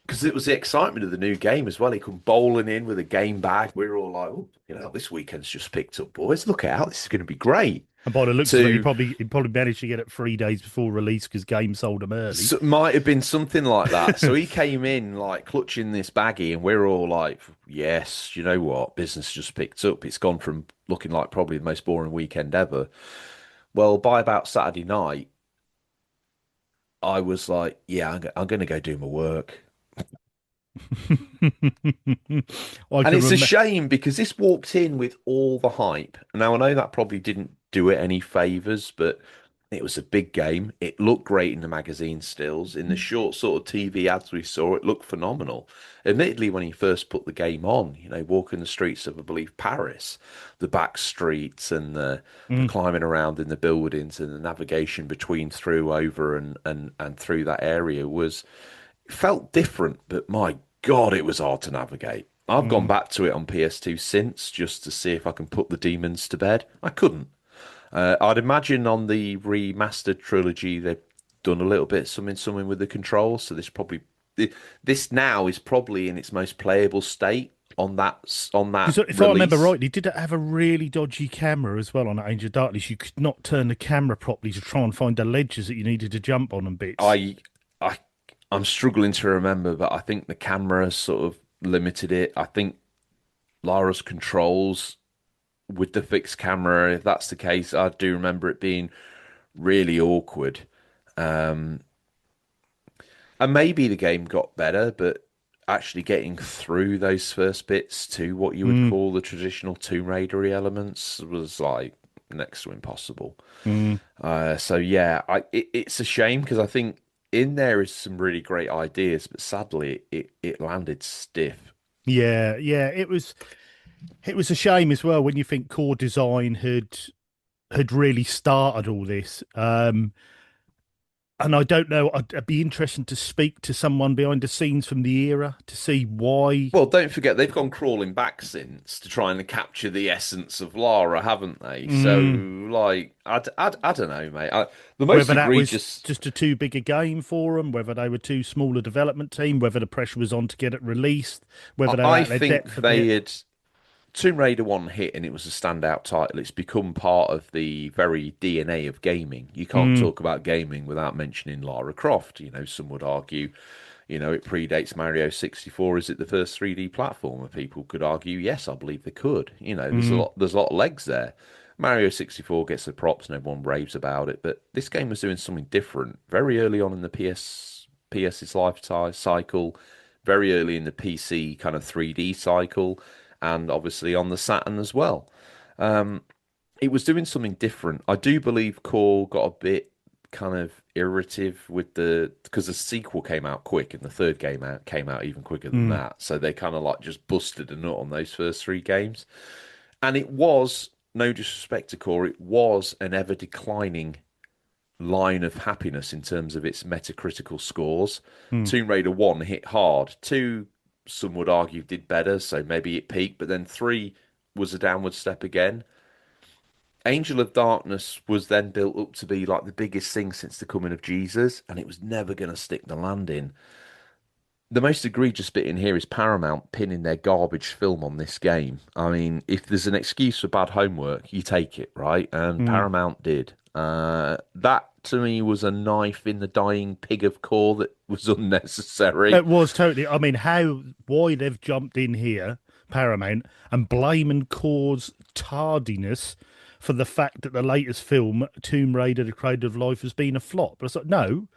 because it was the excitement of the new game as well. He come bowling in with a game bag. We were all like, oh, this weekend's just picked up, boys. Look out, this is going to be great. And by the looks of it, To he probably managed to get it 3 days before release because Game sold them early. so, might have been something like that. So he came in like clutching this baggie, and we're all like, yes, you know what? Business just picked up. It's gone from looking like probably the most boring weekend ever. Well, by about Saturday night, I was like, yeah, I'm going to go do my work. I And can it's a remember. shame because this walked in with all the hype. Now, I know that probably didn't do it any favors, but it was a big game. It looked great in the magazine stills. In the short sort of TV ads we saw, it looked phenomenal. Admittedly, when he first put the game on, walking the streets of, I believe, Paris, the back streets and the climbing around in the buildings and the navigation between through, over and through that area felt different, but my God, it was hard to navigate. I've gone Mm. back to it on PS2 since just to see if I can put the demons to bed. I couldn't. I'd imagine on the remastered trilogy they've done a little bit something with the controls. So this now is probably in its most playable state on that Because if I remember release. rightly, did it have a really dodgy camera as well on Angel of Darkness? You could not turn the camera properly to try and find the ledges that you needed to jump on and bits. I I I'm struggling to remember, but I think the camera sort of limited it. I think Lara's controls with the fixed camera, if that's the case, I do remember it being really awkward. Um, and maybe the game got better, but actually getting through those first bits to what you would Mm, call the traditional Tomb Raider elements was like next to impossible. mm. So yeah, it's a shame because I think in there is some really great ideas, but sadly it landed stiff. Yeah, yeah. It was a shame as well when you think core design had really started all this. And I don't know. I'd be interested to speak to someone behind the scenes from the era to see why. Well, don't forget they've gone crawling back since to try and capture the essence of Lara, haven't they? So, Mm. like, I don't know, mate. The most Whether that was egregious, just a too big a game for them, whether they were too small a development team, whether the pressure was on to get it released, whether they were I at their think depth a bit. they had Tomb Raider 1 hit and it was a standout title. It's become part of the very DNA of gaming. You can't Mm, talk about gaming without mentioning Lara Croft. Some would argue, it predates Mario 64. Is it the first 3D platformer? People could argue, yes, I believe they could. mm, There's a lot of legs there. Mario 64 gets the props and everyone raves about it, but this game was doing something different very early on in the PS's lifetime cycle, very early in the PC kind of 3D cycle, and obviously on the Saturn as well. It was doing something different. I do believe Core got a bit kind of irritative with because the sequel came out quick and the third game came out even quicker than mm. that. So they kind of like just busted a nut on those first three games. And it was, no disrespect to Core, it was an ever declining line of happiness in terms of its metacritical scores. Mm. Tomb Raider 1 hit hard. 2, some would argue, did better, so maybe it peaked, but then 3 was a downward step again. Angel of Darkness was then built up to be like the biggest thing since the coming of Jesus, and it was never going to stick the landing. The most egregious bit in here is Paramount pinning their garbage film on this game. I mean, if there's an excuse for bad homework, you take it, right? And Mm. Paramount did. That to me was a knife in the dying pig of core that was unnecessary. It was totally. I mean, why they've jumped in here Paramount and blame and cause tardiness for the fact that the latest film, Tomb Raider: The Cradle of Life, has been a flop. But I was like, no,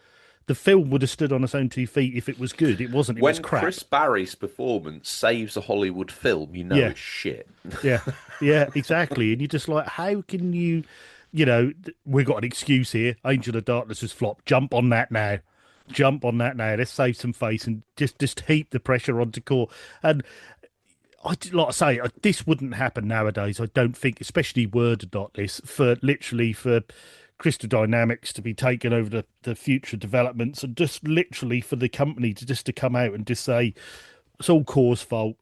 the film would have stood on its own 2 feet if it was good. It wasn't. It was When crap. Chris Barry's performance saves a Hollywood film, you know Yeah, it's shit. yeah, yeah, exactly. And you're just like, how can you, we've got an excuse here. Angel of Darkness has flopped. Jump on that now. Jump on that now. Let's save some face and just heap the pressure onto Core. And like I say, this wouldn't happen nowadays. I don't think, especially worded like this, for Crystal Dynamics to be taking over the future developments, and just literally for the company to come out and just say it's all Core's fault.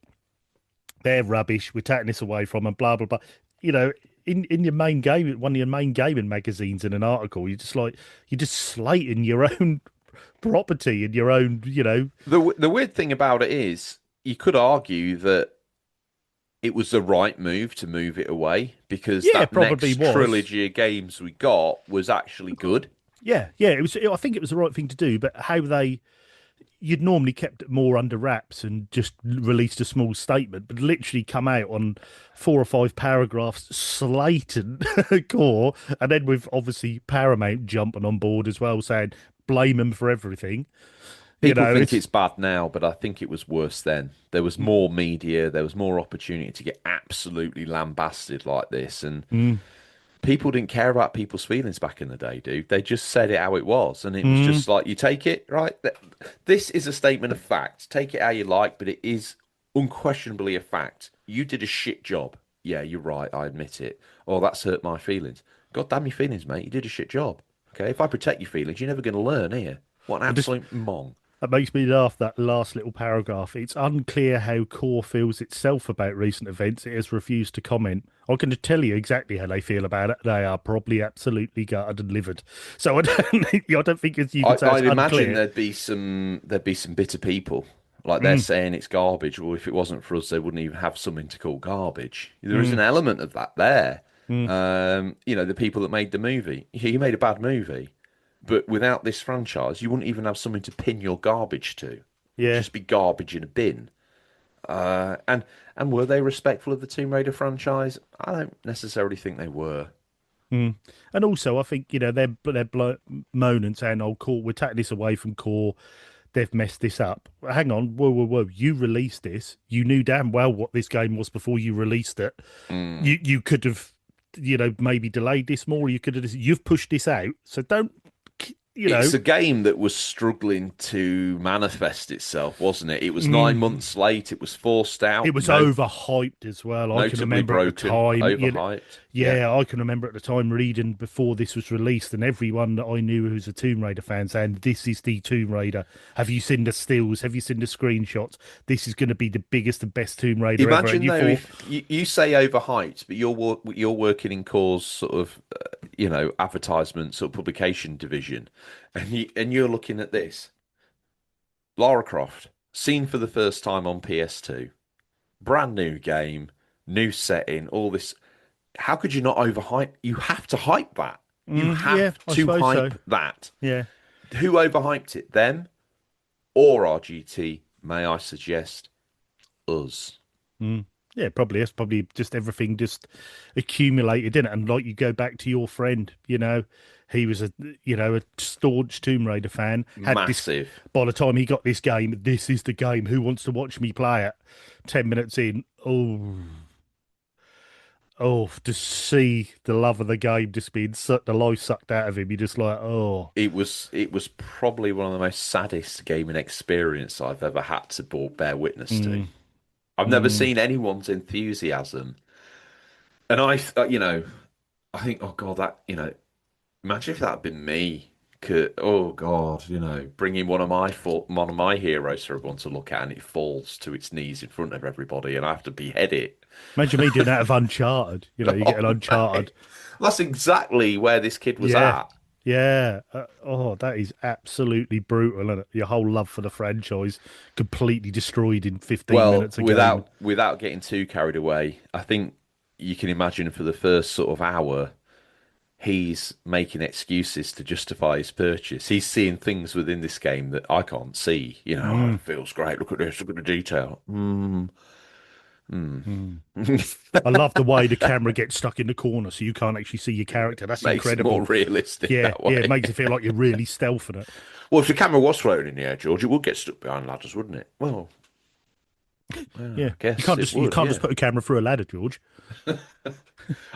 They're rubbish. We're taking this away from them. Blah blah blah. You know, in your main game, one of your main gaming magazines, in an article, you're just slating your own property and your own. The weird thing about it is, you could argue that it was the right move to move it away because Yeah, that probably next was. trilogy of games we got was actually good. Yeah, yeah. It was. I think it was the right thing to do. But how you'd normally kept it more under wraps and just released a small statement, but literally come out on 4 or 5 paragraphs slating Core, and then with obviously Paramount jumping on board as well, saying blame them for everything. People think It's it's bad now, but I think it was worse then. There was more media, there was more opportunity to get absolutely lambasted like this, and mm, people didn't care about people's feelings back in the day, dude. They just said it how it was, and it was mm. just like, you take it, right? This is a statement of fact. Take it how you like, but it is unquestionably a fact. You did a shit job. Yeah, you're right. I admit it. Oh, that's hurt my feelings. God damn your feelings, mate. You did a shit job. Okay, if I protect your feelings, you're never going to learn here. What an I just absolute mong. That makes me laugh, that last little paragraph. It's unclear how Core feels itself about recent events. It has refused to comment. I can tell you exactly how they feel about it. They are probably absolutely gutted and livid. So I don't think you can say it's I'd imagine unclear. there'd be some bitter people. Like they're Mm, saying it's garbage. Well, if it wasn't for us, they wouldn't even have something to call garbage. There is an mm, element of that there. mm. The people that made the movie. Yeah, you made a bad movie, but without this franchise, you wouldn't even have something to pin your garbage to. It'd Yeah. just be garbage in a bin. And were they respectful of the Tomb Raider franchise? I don't necessarily think they were. Mm. And also, I think they're moaning, saying, "Oh, Core, we're taking this away from Core. They've messed this up." Hang on, whoa, whoa, whoa! You released this. You knew damn well what this game was before you released it. Mm. You could have, maybe delayed this more. You could have. You've pushed this out, so don't. You It's know, a game that was struggling to manifest itself, wasn't it? It was nine mm, months late. It was forced it out, was overhyped as well. I can notably remember at the broken, time. overhyped. Yeah. Yeah, I can remember at the time reading before this was released, and everyone that I knew who's a Tomb Raider fan saying, "This is the Tomb Raider. Have you seen the stills? Have you seen the screenshots? This is going to be the biggest and best Tomb Raider ever." And Imagine you though, thought, if you say overhyped, but you're working in Core's sort of advertisement sort of publication division, and you're looking at this Lara Croft seen for the first time on PS2, brand new game, new setting, all this. How could you not overhype? You have to hype that. You Yeah, have I to suppose so. hype that. Yeah. Who overhyped it? Them or RGT? May I suggest us? Mm. Yeah, probably. It's probably just everything just accumulated in it. And like you go back to your friend, he was a staunch Tomb Raider fan. Had this Massive. by the time he got this game, this is the game. Who wants to watch me play it? 10 minutes in, to see the love of the game just being sucked, the life sucked out of him. You're just like, oh, It was probably one of the most saddest gaming experience I've ever had to bear witness to. mm, I've never mm, seen anyone's enthusiasm, and I think, oh God, imagine if that had been me. Oh God, bringing one of my heroes for everyone to look at, and it falls to its knees in front of everybody, and I have to behead it. imagine me doing that of Uncharted. You get an Oh, Uncharted. mate. That's exactly where this kid was Yeah. at. Yeah. That is absolutely brutal, isn't it? Your whole love for the franchise completely destroyed in 15 Well, minutes of game. without getting too carried away, I think you can imagine for the first sort of hour, he's making excuses to justify his purchase. He's seeing things within this game that I can't see. Oh, Mm. it feels great. Look at this. Look at the detail. Hmm. I love the way the camera gets stuck in the corner so you can't actually see your character. That's Makes it more incredible. realistic Yeah, that yeah, it way. makes you feel like you're really stealthing it. Well, if the camera was floating in the air, George, it would get stuck behind ladders, wouldn't it? Well, Yeah, I guess it you would, can't just yeah. put a camera through a ladder, George.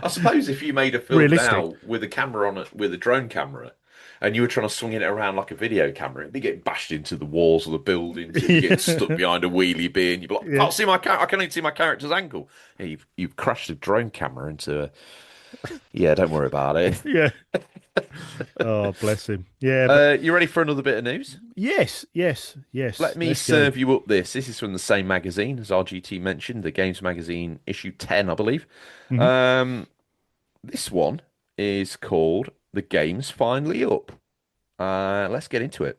I suppose if you made a film Realistic. now with a camera on it, with a drone camera, and you were trying to swing it around like a video camera, it'd be getting bashed into the walls of the buildings. It'd be getting stuck Yeah, behind a wheelie bin. You'd be like, yeah, "Can't see my I can only see my character's ankle." Yeah, you've crashed a drone camera into a. Yeah, don't worry about it. yeah. Oh, bless him. Yeah, but You ready for another bit of news? yes, yes, Let yes. me Let's go. serve you up this. This is from the same magazine as RGT mentioned, the Games Magazine issue 10, I believe. Hmm. Um, this one is called The Game's Finally Up. Let's get into it.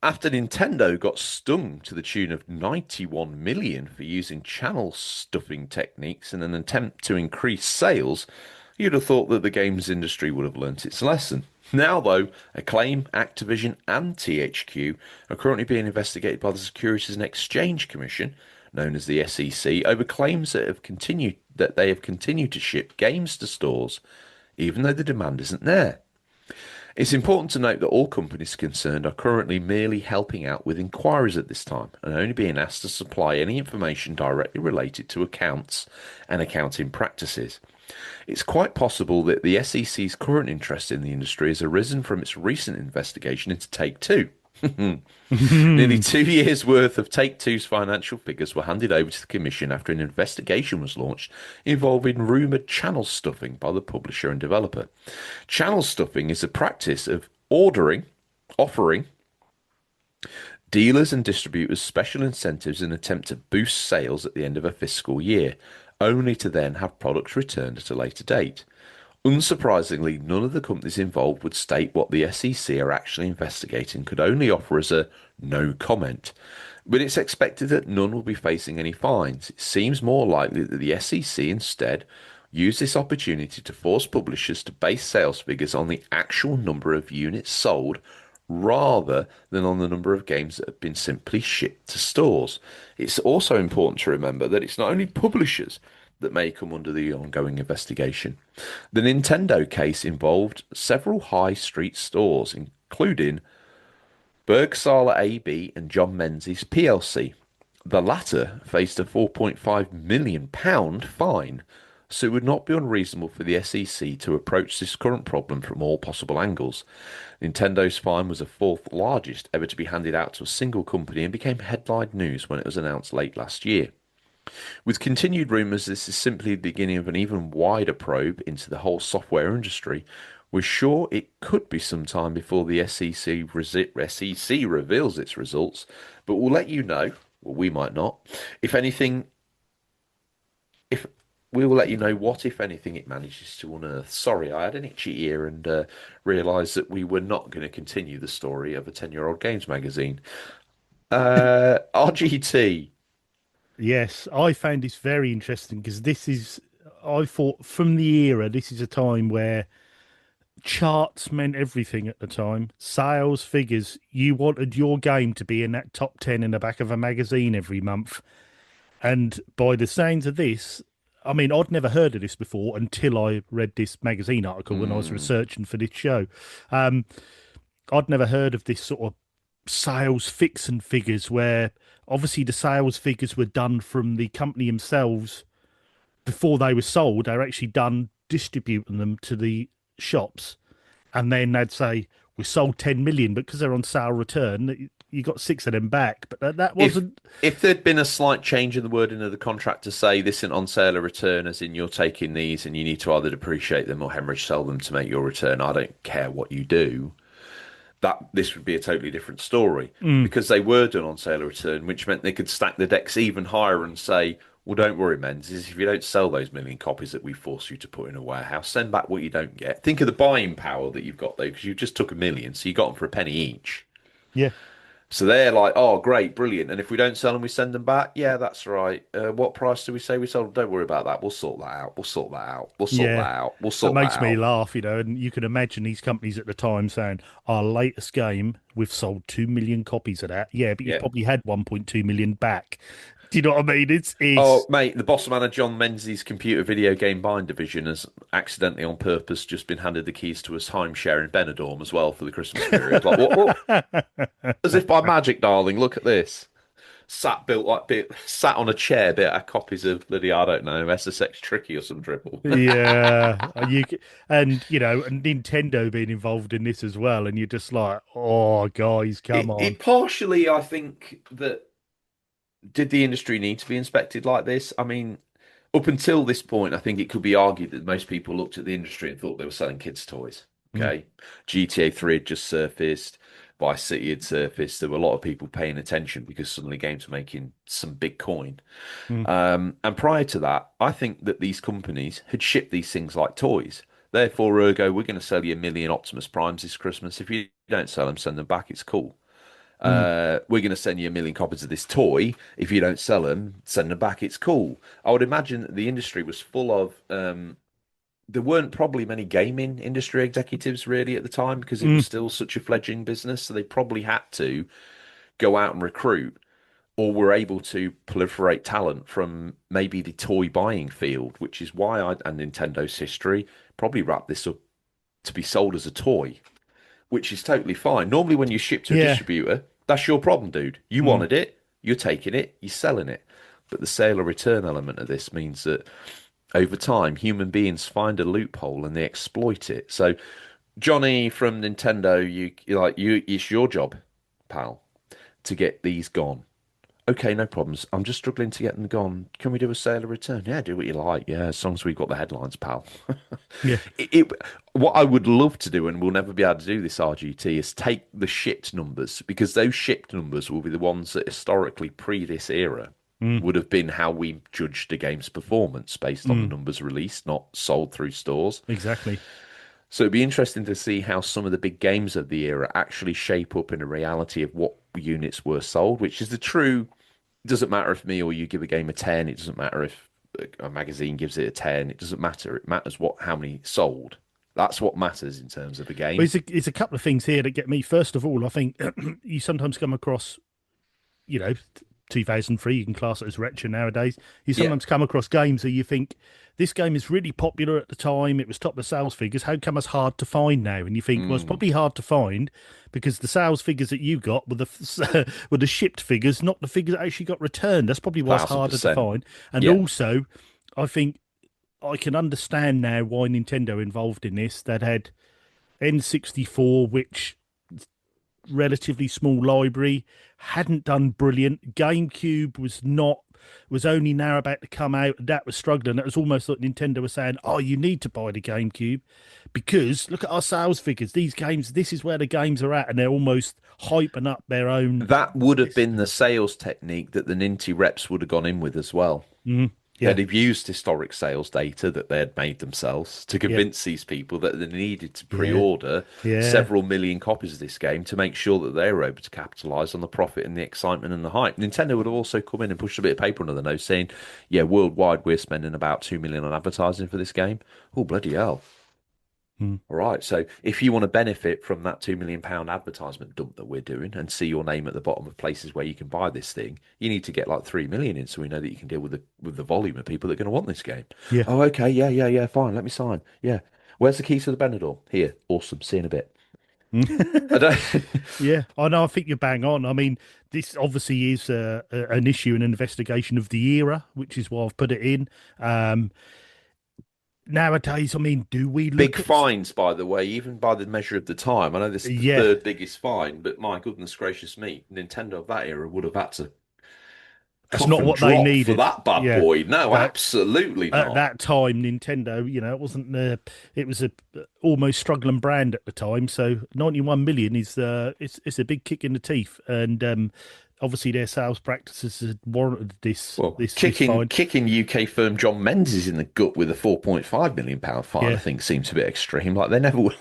After Nintendo got stung to the tune of 91 million for using channel stuffing techniques in an attempt to increase sales, you'd have thought that the games industry would have learnt its lesson. Now, though, Acclaim, Activision, and THQ are currently being investigated by the Securities and Exchange Commission, known as the SEC, over claims that they have continued to ship games to stores, even though the demand isn't there. It's important to note that all companies concerned are currently merely helping out with inquiries at this time and only being asked to supply any information directly related to accounts and accounting practices. It's quite possible that the SEC's current interest in the industry has arisen from its recent investigation into Take-Two. Nearly 2 years' worth of Take-Two's financial figures were handed over to the Commission after an investigation was launched involving rumoured channel stuffing by the publisher and developer. Channel stuffing is a practice of offering dealers and distributors special incentives in an attempt to boost sales at the end of a fiscal year, only to then have products returned at a later date. Unsurprisingly, none of the companies involved would state what the SEC are actually investigating, could only offer as a no comment. But it's expected that none will be facing any fines. It seems more likely that the SEC instead use this opportunity to force publishers to base sales figures on the actual number of units sold rather than on the number of games that have been simply shipped to stores. It's also important to remember that it's not only publishers that may come under the ongoing investigation. The Nintendo case involved several high street stores, including Bergsala AB and John Menzies PLC. The latter faced a £4.5 million fine, so it would not be unreasonable for the SEC to approach this current problem from all possible angles. Nintendo's fine was the fourth largest ever to be handed out to a single company and became headline news when it was announced late last year. With continued rumours, this is simply the beginning of an even wider probe into the whole software industry. We're sure it could be some time before the SEC reveals its results, but we'll let you know. Well, we might not. If anything, if we will let you know what, if anything, it manages to unearth. Sorry, I had an itchy ear and realised that we were not going to continue the story of a 10-year-old games magazine. RGT. Yes, I found this very interesting because I thought from the era, this is a time where charts meant everything at the time. Sales figures, you wanted your game to be in that top 10 in the back of a magazine every month. And by the sounds of this, I mean, I'd never heard of this before until I read this magazine article when I was Hmm. researching for this show. Um, I'd never heard of this sort of sales fixing figures where obviously the sales figures were done from the company themselves before they were sold. They were actually done distributing them to the shops, and then they'd say we sold 10 million, but because they're on sale return, you got six of them back. But that If wasn't. if there'd been a slight change in the wording of the contract to say this isn't on sale or return, as in you're taking these and you need to either depreciate them or hemorrhage sell them to make your return, I don't care what you do. That this would be a totally different story. But Mm, because they were done on sale or return, which meant they could stack the decks even higher and say, well, don't worry, Menzies, if you don't sell those million copies that we force you to put in a warehouse, send back what you don't get. Think of the buying power that you've got though, because you just took a million, so you got them for a penny each. yeah, So they're like, oh, great, brilliant. And if we don't sell them, we send them back. Yeah, that's right. What price do we say we sold them? Don't worry about that. We'll sort that out. We'll sort that out. We'll sort that yeah. out. We'll That sort that makes me out. laugh, and you can imagine these companies at the time saying, our latest game, we've sold 2 million copies of that. Yeah, but you've Yeah. probably had 1.2 million back. Do you know what I mean? Oh, It's mate, the boss man of John Menzies' computer video game buying division has accidentally, on purpose, just been handed the keys to a timeshare in Benidorm as well for the Christmas period. Like, what? As if by magic, darling. Look at this. Sat on a chair, bit of copies of bloody, I don't know, SSX Tricky or some dribble. yeah, and and Nintendo being involved in this as well, and you're just like, oh, guys, come on. It partially, I think that did the industry need to be inspected like this? I mean, up until this point, I think it could be argued that most people looked at the industry and thought they were selling kids' toys. Mm, Okay. GTA 3 had just surfaced, Vice City had surfaced. There were a lot of people paying attention because suddenly games were making some big coin. mm, And prior to that, I think that these companies had shipped these things like toys. Therefore, ergo, we're going to sell you 1 million Optimus Primes this Christmas. If you don't sell them, send them back. It's cool. mm. We're going to send you 1 million copies of this toy. If you don't sell them, send them back. It's cool. I would imagine that the industry was full of. There weren't probably many gaming industry executives really at the time because it was Mm. still such a fledgling business. So they probably had to go out and recruit or were able to proliferate talent from maybe the toy buying field, which is why and Nintendo's history probably wrapped this up to be sold as a toy, which is totally fine. Normally, when you ship to a Yeah. distributor, that's your problem, dude. You Mm. wanted it, you're taking it, you're selling it. But the sale or return element of this means that over time, human beings find a loophole and they exploit it. So, Johnny from Nintendo, it's your job, pal, to get these gone. Okay, no problems. I'm just struggling to get them gone. Can we do a sale or return? Yeah, do what you like. Yeah, as long as we've got the headlines, pal. Yeah. What I would love to do, and we'll never be able to do this, RGT, is take the shipped numbers because those shipped numbers will be the ones that historically pre this era Mm. would have been how we judged a game's performance based on the Mm. numbers released, not sold through stores. Exactly. So it'd be interesting to see how some of the big games of the era actually shape up in a reality of what units were sold, which is the true. It doesn't matter if me or you give a game a 10. It doesn't matter if a magazine gives it a 10. It doesn't matter. It matters how many sold. That's what matters in terms of a Well, game. it's a couple of things here that get me. First of all, I think you sometimes come across, you know, 2003, you can class it as retro nowadays. You Yeah. sometimes come across games that you think this game is really popular at the time. It was top of the sales figures. How come it's hard to find now? And you think, well, it's Mm, probably hard to find because the sales figures that you got were the were the shipped figures, not the figures that actually got returned. That's probably why it's thousand harder to percent. find. And Yeah. also, I think I can understand now why Nintendo involved in this. That had N64, which relatively small library, hadn't done brilliant. GameCube was only now about to come out, and that was struggling. It was almost like Nintendo was saying, "Oh, you need to buy the GameCube because look at our sales figures. These games, this is where the games are at," and they're almost hyping up their own That would have been the system. sales technique that the Ninty reps would have gone in with as well. Mm, They'd yeah, have used historic sales data that they had made themselves to yeah, convince these people that they needed to yeah, pre-order yeah. several million copies of this game to make sure that they were able to capitalize on the profit and the excitement and the hype. Nintendo would have also come in and pushed a bit of paper under the nose saying, yeah, worldwide we're spending about 2 million on advertising for this game. Oh, bloody hell. Mm. All right. So if you want to benefit from that £2 million advertisement dump that we're doing and see your name at the bottom of places where you can buy this thing, you need to get like 3 million in so we know that you can deal with the volume of people that are going to want this game. Yeah. Oh, okay. Yeah, yeah, yeah. Fine. Let me sign. Yeah. Where's the keys to the Benidorm? Here. Awesome. See you in a bit. I don't. Yeah, I know. I think you're bang on. I mean, this obviously is an issue, an investigation of the era, which is why I've put it in. Um, Nowadays, I mean, do we Big look at? fines, by the way, even by the measure of the time. I know this is the Yeah, third biggest fine, but my goodness gracious me, Nintendo of that era would have had to that's cough not and what they drop for needed. that bad Yeah, boy. No, that absolutely at not. that time, Nintendo, it wasn't it was a almost struggling brand at the time. So 91 million is it's a big kick in the teeth, and obviously their sales practices had warranted Well, this kicking fine. kicking UK firm John Menzies in the gut with a £4.5 million fine, I Yeah, think seems a bit extreme. Like they never will.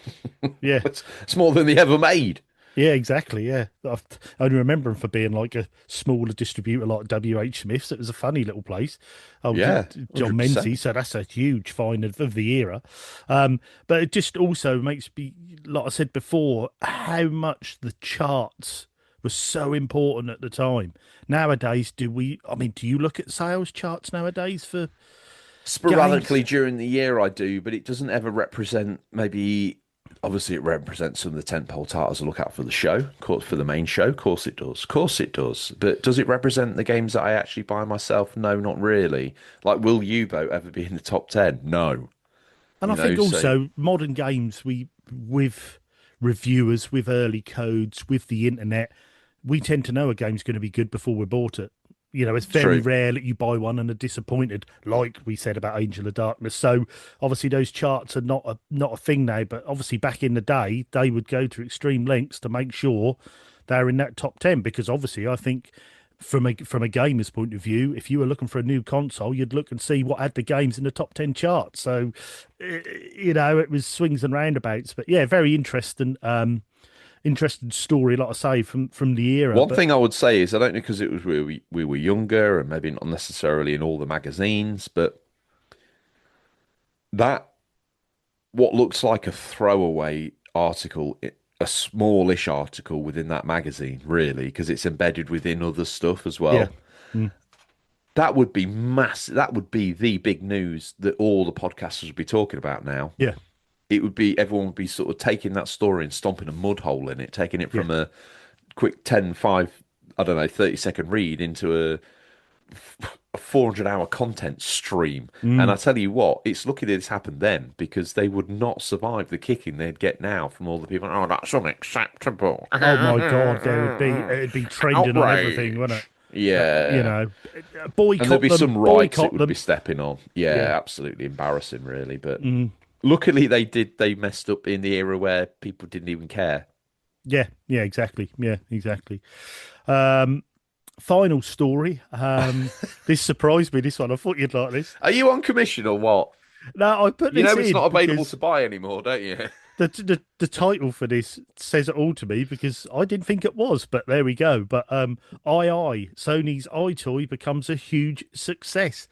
yeah. It's more than they ever made. Yeah, exactly. Yeah, I only remember him for being like a smaller distributor like WH Smith's. It was a funny little place. Oh, Yeah, John 100%. Menzies, so that's a huge find of the era. But it just also makes me, like I said before, how much the charts was so important at the time. Nowadays, I mean, do you look at sales charts nowadays for games? Sporadically during the year, I do, but it doesn't ever represent maybe. Obviously, it represents some of the tentpole titles I look out for the show, of course, for the main show. Of course, it does. Of course, it does. But does it represent the games that I actually buy myself? No, not really. Like, will U-Boat ever be in the top 10? No. And I think So also modern games, we with reviewers, with early codes, with the internet, we tend to know a game's going to be good before we bought it. It's very true. rare that you buy one and are disappointed, like we said about Angel of Darkness. So obviously those charts are not a thing now, but obviously back in the day they would go to extreme lengths to make sure they're in that top 10, because obviously I think from a gamer's point of view, if you were looking for a new console, you'd look and see what had the games in the top 10 charts. So it was swings and roundabouts, but yeah, very interesting. Interesting story, like I say, from the era. One But thing I would say is I don't know because it was we were younger and maybe not necessarily in all the magazines, but that what looks like a throwaway article, a smallish article within that magazine, really, because it's embedded within other stuff as yeah, well. mm, That would be massive. That would be the big news that all the podcasters would be talking about now. yeah, It would be everyone would be sort of taking that story and stomping a mud hole in it, taking it yeah. from a quick 10, 5, I don't know, 30-second read into a 400-hour content stream. And I Mm. tell you what, it's lucky that this happened then because they would not survive the kicking they'd get now from all the people. Oh, that's unacceptable. Oh my God, it'd be trending on everything, wouldn't it? Outrage. Yeah. And there'd Boycott be them, some rights it boycott would be them. stepping on. Yeah. Yeah, absolutely embarrassing, really. But Mm. luckily they did, they messed up in the era where people didn't even care. Yeah, yeah, exactly. Yeah, exactly. Um, Final story. This surprised me, this one. I thought you'd like this. Are you on commission or what? No, I put You this know it's in not available because to buy anymore, don't you? the title for this says it all to me, because I didn't think it was, but there we go. But Sony's iToy becomes a huge success.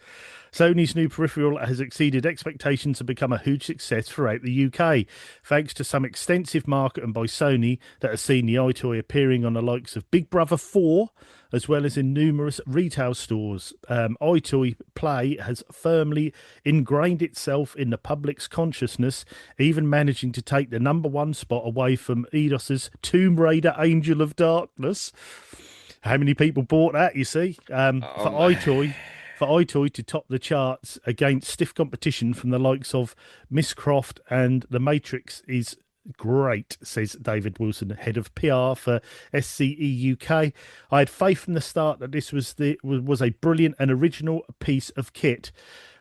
Sony's new peripheral has exceeded expectations and become a huge success throughout the UK, thanks to some extensive marketing by Sony that has seen the iToy appearing on the likes of Big Brother 4, as well as in numerous retail stores. iToy Play has firmly ingrained itself in the public's consciousness, even managing to take the number one spot away from Eidos's Tomb Raider Angel of Darkness. How many people bought that, you see? For iToy to top the charts against stiff competition from the likes of Miss Croft and The Matrix is great, says David Wilson, head of PR for SCE UK. I had faith from the start that this was a brilliant and original piece of kit.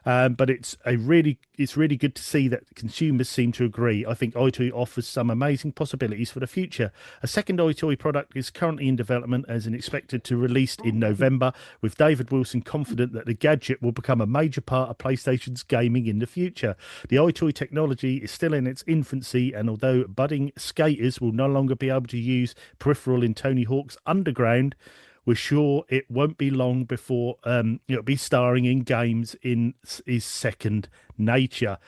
But it's really good to see that consumers seem to agree. I think iToy offers some amazing possibilities for the future. A second iToy product is currently in development as and expected to release in November, with David Wilson confident that the gadget will become a major part of PlayStation's gaming in the future. The iToy technology is still in its infancy, and although budding skaters will no longer be able to use peripheral in Tony Hawk's Underground, we're sure it won't be long before it'll be starring in games in his second nature.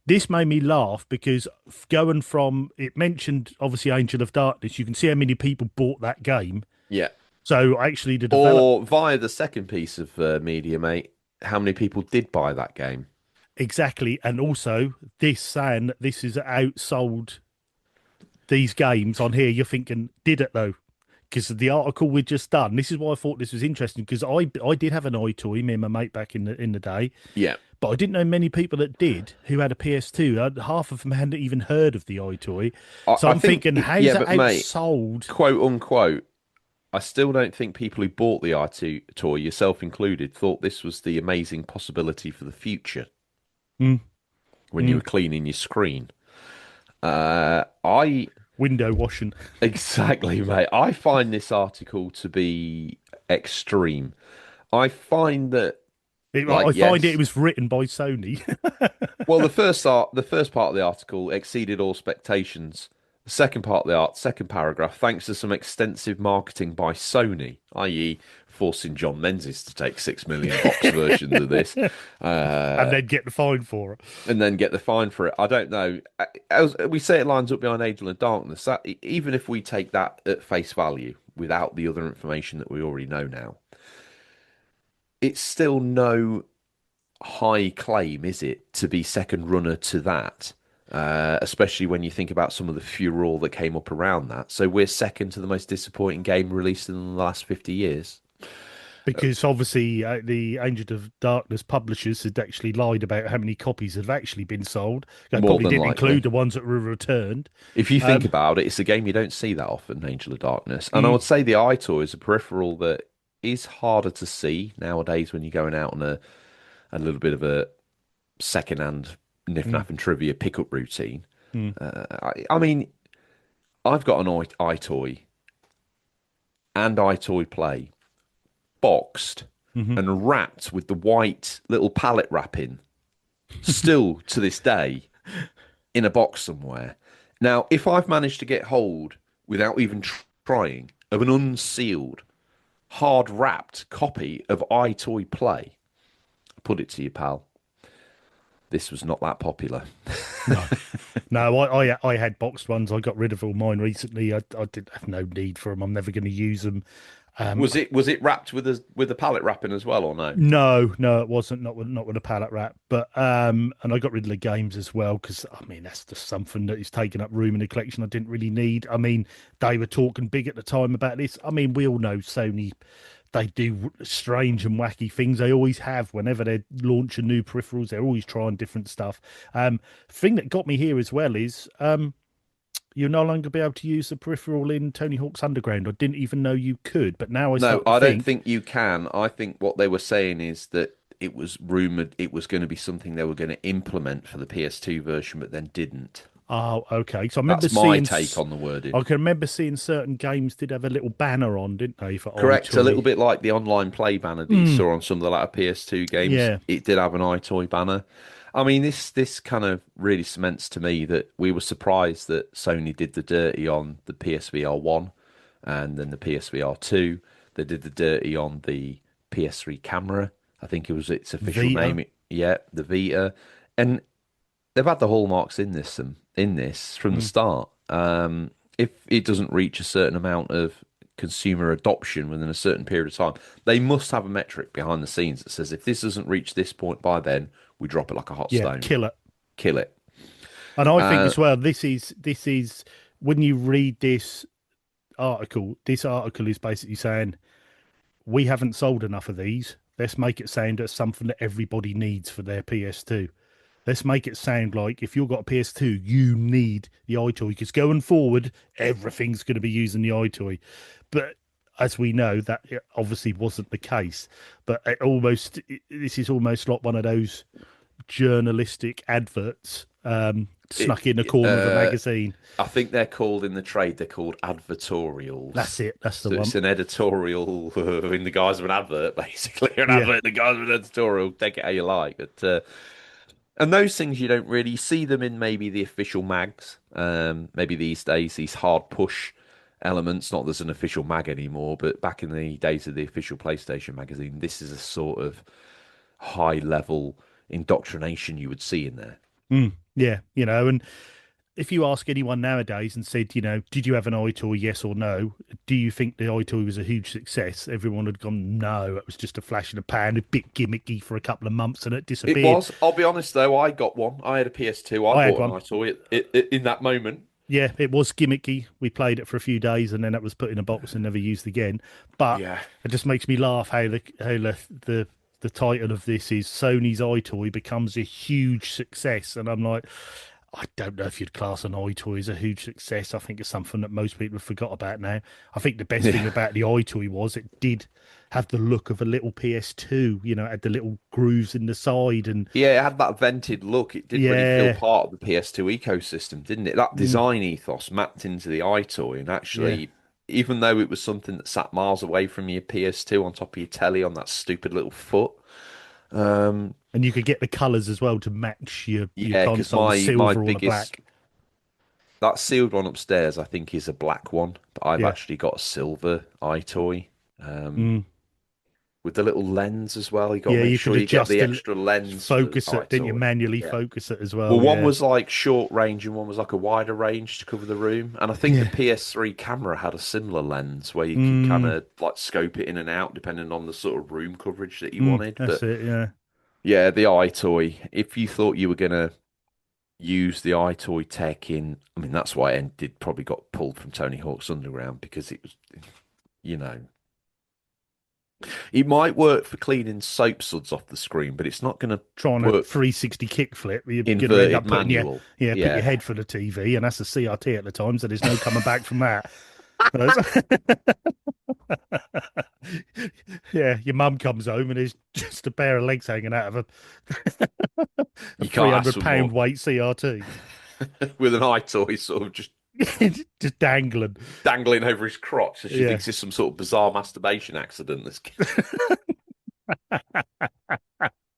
This made me laugh because going from, it mentioned obviously Angel of Darkness, you can see how many people bought that game. Yeah. So actually the develop Or via the second piece of media, mate, how many people did buy that game? exactly, and also this saying that this is outsold these games on here, you're thinking, did it though? Because the article we'd just done, this is why I thought this was interesting, because I did have an iToy, me and my mate back in the day, Yeah. but I didn't know many people that did who had a PS2. Half of them hadn't even heard of the iToy. So I I'm think, thinking, how's yeah, it but mate, outsold? quote unquote, I still don't think people who bought the i2 toy, yourself included, thought this was the amazing possibility for the future Mm, when you were mm. cleaning your screen. I Window washing. exactly, mate. I find this article to be extreme. I find that, like, I find it yes, was written by Sony. well, the first part of the article exceeded all expectations. The second part of the art, second paragraph, thanks to some extensive marketing by Sony, i.e., forcing John Menzies to take 6 million box versions of this, And uh, then get the fine for it. and then get the fine for it. I don't know. We say it lines up behind Angel of Darkness. That even if we take that at face value without the other information that we already know now, it's still no high claim, is it, to be second runner to that? Especially when you think about some of the furore that came up around that. So we're second to the most disappointing game released in the last 50 years. Because obviously the Angel of Darkness publishers had actually lied about how many copies have actually been sold. They More probably than didn't include likely. the ones that were returned. If you think Um, about it, it's a game you don't see that often, Angel of Darkness. And I mm, would say the iToy is a peripheral that is harder to see nowadays when you're going out on a little bit of a second-hand mm, niff-naff and trivia pickup routine. mm. I mean, I've got an iToy and iToy Play boxed Hmm. and wrapped with the white little pallet wrapping, still to this day in a box somewhere. Now, if I've managed to get hold without even trying of an unsealed, hard wrapped copy of iToy Play, I put it to you, pal. This was not that popular. No, no, I had boxed ones. I got rid of all mine recently. I did have no need for them. I'm never going to use them. Was it wrapped with a pallet wrapping as well or no? No, no, it wasn't. Not with a pallet wrap. But and I got rid of the games as well because I mean that's just something that is taking up room in the collection I didn't really need. I mean they were talking big at the time about this. I mean we all know Sony. They do strange and wacky things. They always have. Whenever they're launching new peripherals, they're always trying different stuff. Thing that got me here as well is you'll no longer be able to use the peripheral in Tony Hawk's Underground. I didn't even know you could, but now I No, start to I don't think, think you can. I think what they were saying is that it was rumored it was going to be something they were going to implement for the PS2 version, but then didn't. oh, okay. So I remember That's my seeing, take on the wording. I can remember seeing certain games did have a little banner on, didn't they, for Correct, a little iToy? bit like the online play banner that you Mm, saw on some of the latter PS2 games. yeah, It did have an iToy banner. I mean, this kind of really cements to me that we were surprised that Sony did the dirty on the PSVR 1 and then the PSVR 2. They did the dirty on the PS3 camera. I think it was its official Vita. name. Yeah, the Vita. And they've had the hallmarks in this from the Mm, start. If it doesn't reach a certain amount of consumer adoption within a certain period of time, they must have a metric behind the scenes that says if this doesn't reach this point by then, we drop it like a hot yeah, stone, kill it. kill it. And I think Uh, as well, this is when you read this article is basically saying we haven't sold enough of these. Let's make it sound as something that everybody needs for their PS2. Let's make it sound like if you've got a PS2, you need the iToy because going forward, everything's going to be using the iToy. But as we know, that it obviously wasn't the case. But this is almost like one of those journalistic adverts it, snuck in the corner of a uh, magazine. I think they're called in the trade, they're called advertorials. That's it. That's the So one. it's an editorial in the guise of an advert, basically, an Yeah. advert in the guise of an editorial. Take it how you like. But and those things you don't really see them in maybe the official mags. Maybe these days, these hard push elements. Not there's an official mag anymore, but back in the days of the official PlayStation magazine, this is a sort of high level indoctrination you would see in there. Yeah. And if you ask anyone nowadays and said, did you have an iToy, yes or no? Do you think the iToy was a huge success? Everyone had gone, no, it was just a flash in the pan, a bit gimmicky for a couple of months and it It disappeared. was. I'll be honest though, I got one. I had a PS2. I I had bought an one. iToy in that moment. Yeah, it was gimmicky. We played it for a few days and then it was put in a box and never used again. But Yeah. it just makes me laugh how the title of this is Sony's iToy becomes a huge success. And I'm like, I don't know if you'd class an iToy as a huge success. I think it's something that most people have forgot about now. I think the best thing Yeah. about the iToy was it did have the look of a little PS2. It had the little grooves in the side, and Yeah, it had that vented look. It did really feel yeah, part of the PS2 ecosystem, didn't it? That mm, design ethos mapped into the iToy, and yeah, actually, even though it was something that sat miles away from your PS2 on top of your telly on that stupid little foot, um, and you could get the colours as well to match your yeah, because console, my silver or the biggest black. That sealed one upstairs, I think, is a black one, but I've Yeah. actually got a silver iToy. Um, Mm. with the little lens as well. You got to Yeah, make you could sure you get adjust the the extra lens for the focus it, didn't you? iToy. Manually Yeah. focus it as Well, well. one Yeah. was like short range and one was like a wider range to cover the room. And I think the Yeah. PS3 camera had a similar lens where you could kind Mm. of like scope it in and out depending on the sort of room coverage that you Mm. wanted. That's But it. Yeah. yeah, the iToy, if you thought you were gonna use the iToy tech in, I mean, that's why it did probably got pulled from Tony Hawk's Underground because it was, you know, it might work for cleaning soap suds off the screen, but it's not going to Trying a work 360 kickflip, you're going to end inverted up putting your manual. put your Yeah. head for the TV, and that's a CRT at the time, so there's no coming back from that. Yeah, your mum comes home and there's just a pair of legs hanging out of a You can't ask for £300 more weight CRT, with an eye toy sort of just just dangling. dangling over his crotch as she Yeah. thinks it's some sort of bizarre masturbation accident. That's...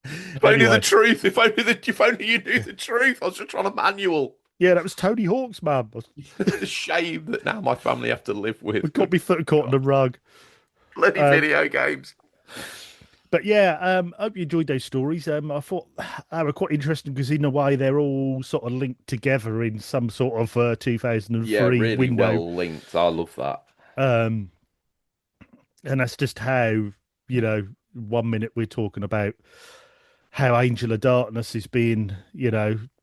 If only the Anyway, truth. If only you knew the truth. I was just trying to manual. yeah, that was Tony Hawk's mum. The shame that now my family have to live We with. got Good me foot caught on God. the rug. Bloody Um, video games. But yeah, I hope you enjoyed those stories. I thought they were quite interesting because in a way they're all sort of linked together in some sort of Yeah, 2003 really window. well linked. I love that. Um, and that's just how, you know, one minute we're talking about how Angel of Darkness is being,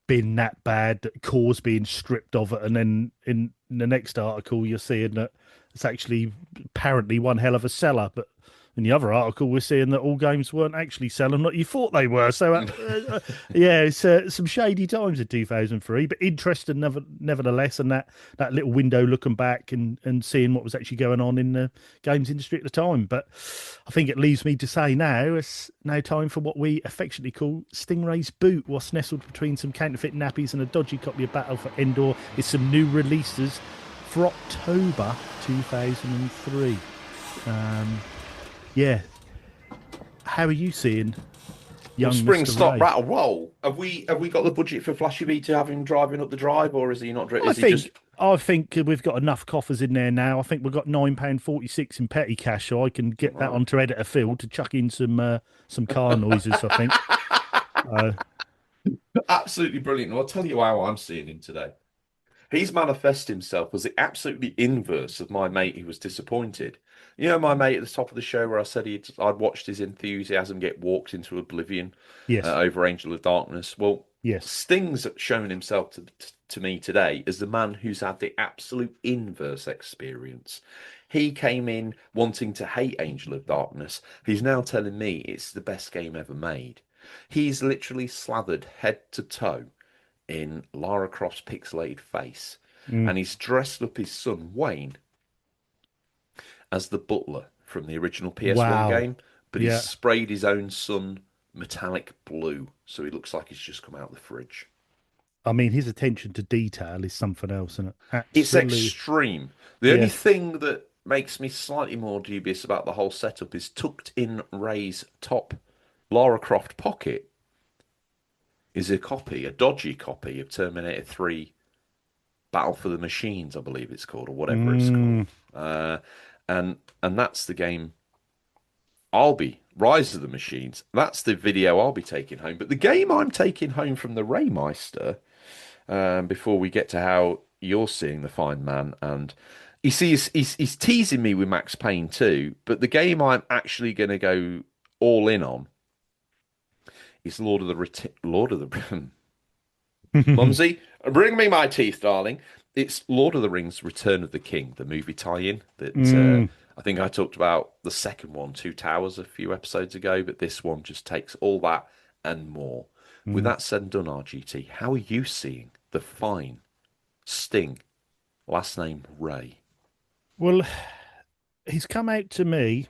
being that bad, that Core's being stripped of it. And then in the next article, you're seeing that it's actually apparently one hell of a seller. But in the other article, we're seeing that all games weren't actually selling like you thought they were. So, yeah, it's some shady times in 2003, but interesting nevertheless. And that little window looking back and seeing what was actually going on in the games industry at the time. But I think it leaves me to say now it's now time for what we affectionately call Stingray's Boot. What's nestled between some counterfeit nappies and a dodgy copy of Battle for Endor is some new releases for October 2003. Yeah. How are you seeing Well, young spring Mr. stop Ray? rattle roll. Have we got the budget for Flashy B to have him driving up the drive, or is he not? I Is he just? think I think we've got enough coffers in there now. I think we've got £9.46 in petty cash, so I can get that Right. onto Editor Phil to chuck in some car noises. I think. Uh, Absolutely brilliant. Well, I'll tell you how I'm seeing him today. He's manifested himself as the absolutely inverse of my mate who was disappointed. You know, my mate at the top of the show where I said I'd watched his enthusiasm get walked into oblivion yes, over Angel of Darkness. Well, yes. Sting's shown himself to me today as the man who's had the absolute inverse experience. He came in wanting to hate Angel of Darkness. He's now telling me it's the best game ever made. He's literally slathered head to toe in Lara Croft's pixelated face, Mm, and he's dressed up his son Wayne as the butler from the original PS1 wow. game, but he's Yeah. sprayed his own son metallic blue, so he looks like he's just come out of the fridge. I mean, his attention to detail is something else, isn't it? It's Absolutely. extreme. The only Yeah. thing that makes me slightly more dubious about the whole setup is tucked in Ray's top Lara Croft pocket is a copy, a dodgy copy of Terminator 3 Battle for the Machines, I believe it's called, or whatever it's Mm, called. Uh, and that's the game I'll be Rise of the Machines. That's the video I'll be taking home. But the game I'm taking home from the Raymeister, before we get to how you're seeing the fine man, and you see, he's teasing me with Max Payne too. But the game I'm actually going to go all in on is Lord of the Mumsy, bring me my teeth, darling. It's Lord of the Rings: Return of the King, the movie tie-in that mm, I think I talked about the second one, Two Towers, a few episodes ago, but this one just takes all that and more. With mm. that said and done, RGT, how are you seeing the fine Sting, last name Ray? Well, he's come out to me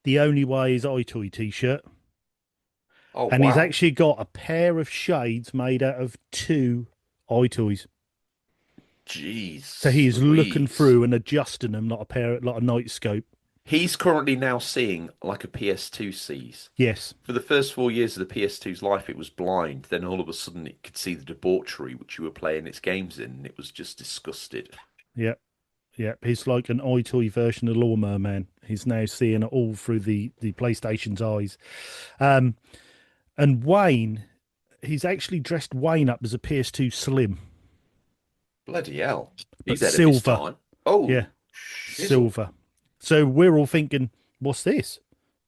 the only way is iToy t-shirt, Oh and he's wow, actually got a pair of shades made out of two iToys. jeez, So he is looking Louise. through and adjusting them like a night scope. He's currently now seeing like a PS2 sees. Yes. For the first 4 years of the PS2's life, it was blind. Then all of a sudden, it could see the debauchery which you were playing its games in, and it was just disgusted. Yeah. Yeah. He's like an iToy version of Lawnmower Man. He's now seeing it all through the PlayStation's eyes. Um, and Wayne, he's actually dressed Wayne up as a PS2 Slim, Bloody hell. but He's ahead of his silver. time. Oh, Yeah, shizzle. silver. So we're all thinking, what's this?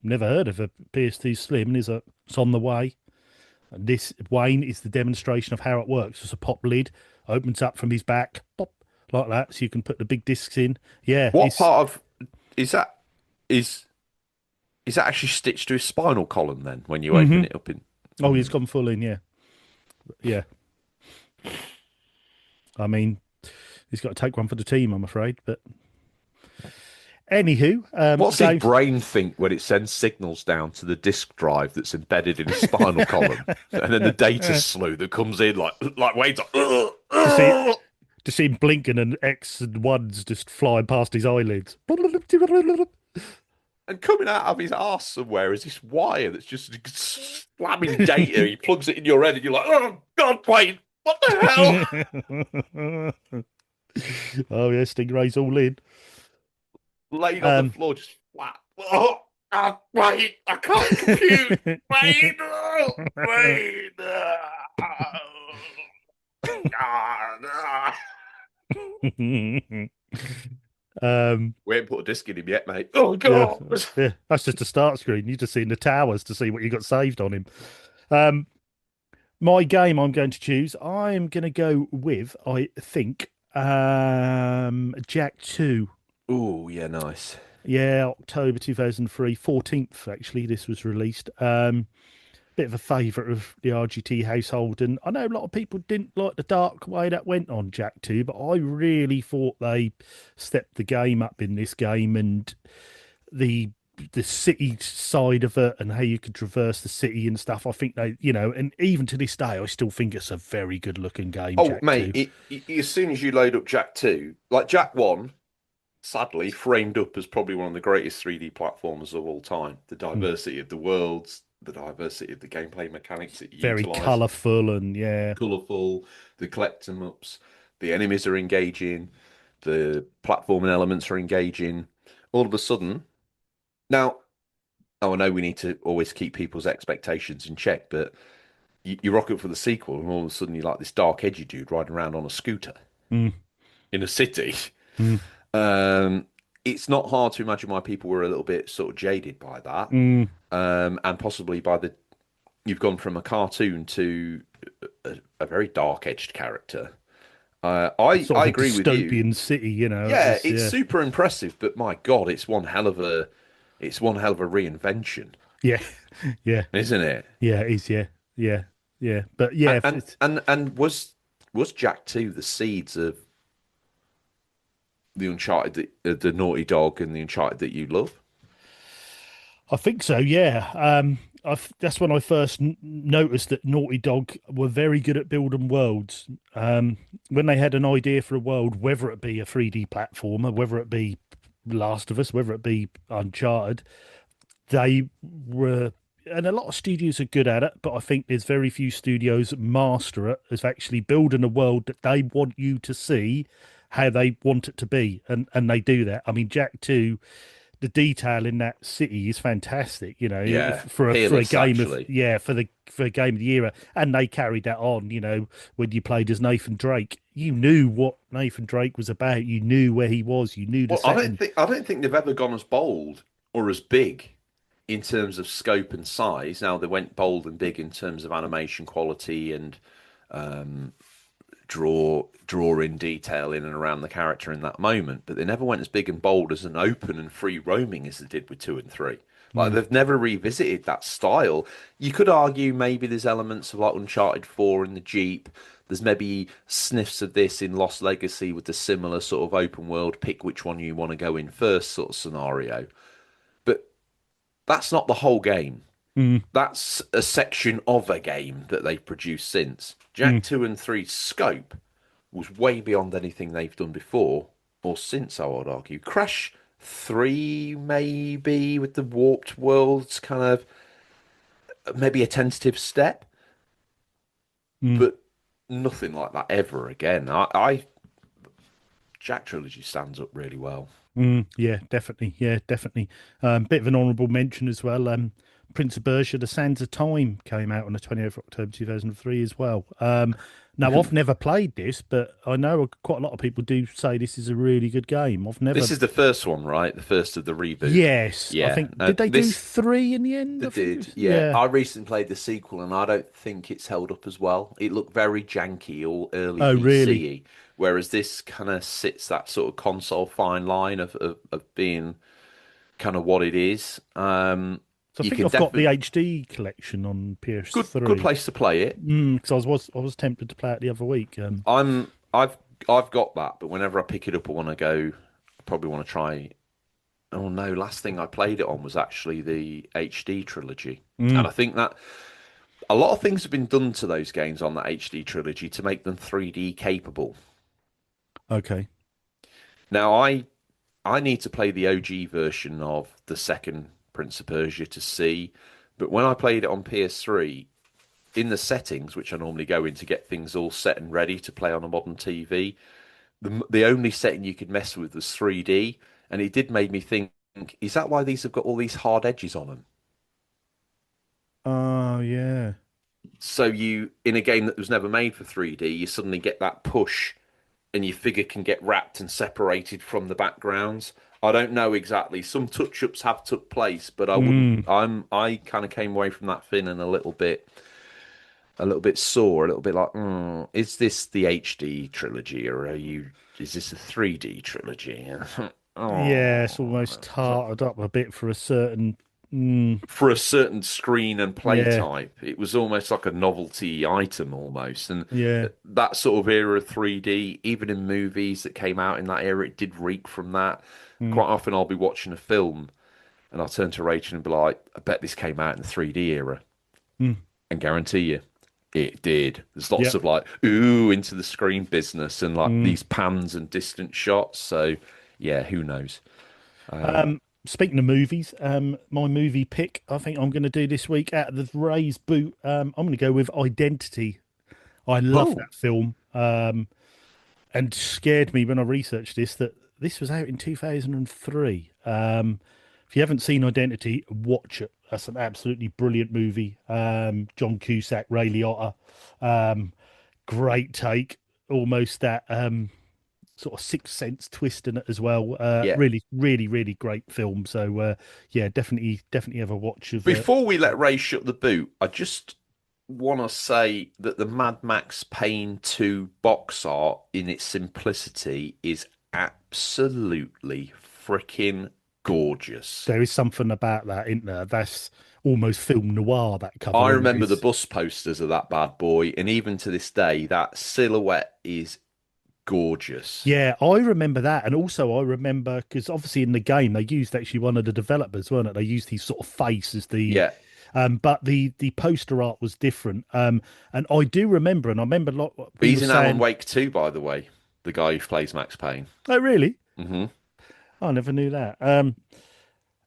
Never heard of a PS2 Slim. And it's on the way. And this Wayne is the demonstration of how it works. It's a pop lid, opens up from his back, pop, like that, so you can put the big discs in. Yeah, What it's part of is that is is that actually stitched to his spinal column then when you open hmm it up in oh, he's gone full in. Yeah, yeah. I mean, he's got to take one for the team, I'm afraid. But anywho, what's his game. brain think when it sends signals down to the disk drive that's embedded in his spinal column? And then the data slew that comes in like waves like to see to see him blinking and X and ones just flying past his eyelids. and coming out of his arse somewhere is this wire that's just slamming data. He plugs it in your head and you're like, oh God, wait, what the hell? Oh yeah, Stingray's all in. Laying on the Um, floor just flat. Oh, wait, I can't compute. Wait, wait. um, We ain't put a disc in him yet, mate. Oh yeah, God. yeah, that's just a start screen. You just seen the towers to see what you got saved on him. Um, my game I'm going to choose, I'm going to go with, I think, Jack 2. Oh, yeah, nice. Yeah, October 2003, 14th, actually, this was released. Bit of a favourite of the RGT household. And I know a lot of people didn't like the dark way that went on Jack 2, but I really thought they stepped the game up in this game and the the city side of it and how you could traverse the city and stuff. I think and even to this day, I still think it's a very good looking game, Oh, Jack mate, 2. as soon as you load up Jack 2, like Jack 1, sadly, framed up as probably one of the greatest 3D platformers of all time. The Mm. diversity of the worlds, the diversity of the gameplay mechanics it Very utilizes, colourful and yeah. colourful, the collect 'em ups, the enemies are engaging, the platforming elements are engaging. All of a sudden, now, oh, I know we need to always keep people's expectations in check, but you rock up for the sequel, and all of a sudden you're like this dark, edgy dude riding around on a scooter Mm, in a city. mm, Um, it's not hard to imagine why people were a little bit sort of jaded by that, mm. and possibly by the you've gone from a cartoon to a very dark-edged character. Sort I of a agree with you. dystopian city, it Yeah, was, it's yeah. super impressive, but my God, it's one hell of a reinvention, Yeah, yeah, isn't it? yeah, it is, yeah, yeah, yeah. But yeah, And if and it's, and, and was Jack 2 the seeds of the Uncharted, the Naughty Dog, and the Uncharted that you love? I think so, yeah. That's when I first noticed that Naughty Dog were very good at building worlds. When they had an idea for a world, whether it be a 3D platformer, whether it be Last of Us, whether it be Uncharted, they were, and a lot of studios are good at it, but I think there's very few studios that master it as actually building a world that they want you to see how they want it to be, and they do that. I mean, Jack 2, the detail in that city is fantastic. Yeah, For a peerless game of actually. yeah for a game of the era, and they carried that on. When you played as Nathan Drake, you knew what Nathan Drake was about. You knew where he was. You knew the Well, setting. I don't think they've ever gone as bold or as big in terms of scope and size. Now they went bold and big in terms of animation quality and um, draw in detail in and around the character in that moment, but they never went as big and bold as an open and free roaming as they did with 2 and 3. Like Mm, they've never revisited that style. You could argue maybe there's elements of like Uncharted 4 in the Jeep. There's maybe sniffs of this in Lost Legacy with the similar sort of open world, pick which one you want to go in first sort of scenario. But that's not the whole game. mm, That's a section of a game that they've produced since. Jack mm. 2 and 3's scope was way beyond anything they've done before or since, I would argue. Crash 3 maybe with the warped worlds kind of maybe a tentative step, Mm. but nothing like that ever again. I Jack Trilogy stands up really well. Yeah, definitely. Yeah, definitely. Bit of an honourable mention as well. Prince of Persia: The Sands of Time came out on the 28th of October 2003 as well. Now, I've never played this, but I know quite a lot of people do say this is a really good game. I've never. This is the first one, right? The first of the reboot. Yes, I Yeah. think did they do This three in the end? they I think it did. was. Yeah. Yeah. I recently played the sequel and I don't think it's held up as well. It looked very janky, all early Oh, really? PCy, whereas this kind of sits that sort of console fine line of being kind of what it is. So I You think can I've got the definitely HD collection on good PS3. place to play it. Because I was tempted to play it the other week. I'm I've got that, but whenever I pick it up, I want to go. I probably want to try. Oh no, last thing I played it on was actually the HD trilogy, and Mm, I think that a lot of things have been done to those games on that HD trilogy to make them 3D capable. okay. Now I need to play the OG version of the second Prince of Persia to see, but when I played it on PS3, in the settings, which I normally go in to get things all set and ready to play on a modern TV, the only setting you could mess with was 3D, and it did make me think, is that why these have got all these hard edges on them? Oh, yeah. So you, in a game that was never made for 3D, you suddenly get that push, and your figure can get wrapped and separated from the backgrounds. I don't know exactly. Some touch-ups have took place, but I wouldn't. Mm, I kind of came away from that feeling a little bit sore, a little bit like, is this the HD trilogy or is this a 3D trilogy? yeah, it's Oh, almost tarted up a bit for a certain. Mm, for a certain screen and play yeah, type, it was almost like a novelty item almost. And yeah. that sort of era of 3D, even in movies that came out in that era, it did reek from that. Mm, Quite often I'll be watching a film and I'll turn to Rachel and be like, I bet this came out in the 3D era. mm, And guarantee you, it did. There's lots yep. of like ooh into the screen business and like Mm. these pans and distant shots. So yeah, who knows? Speaking of movies, my movie pick, I think I'm going to do this week out of the Ray's boot. I'm going to go with Identity. I love Oh that film. And scared me when I researched this that this was out in 2003. If you haven't seen Identity, watch it. That's an absolutely brilliant movie. John Cusack, Ray Liotta, um, great take. Almost that sort of Sixth Sense twist in it as well. yeah. Really, really, really great film. So yeah, definitely have a watch of. Before we let Ray shut the boot, I just want to say that the Mad Max Payne 2 box art in its simplicity is absolutely freaking gorgeous. There is something about that, isn't there? That's almost film noir. That I cover remember the is. bus posters of that bad boy, and even to this day, that silhouette is gorgeous. Yeah, I remember that, and also I remember because obviously in the game they used actually one of the developers, weren't it? They used his sort of face as the, Yeah. but the poster art was different. And I do remember, and I remember a lot what But we he's were in Alan saying. Wake 2, by the way, the guy who plays Max Payne. Oh, really? Hmm. I never knew that.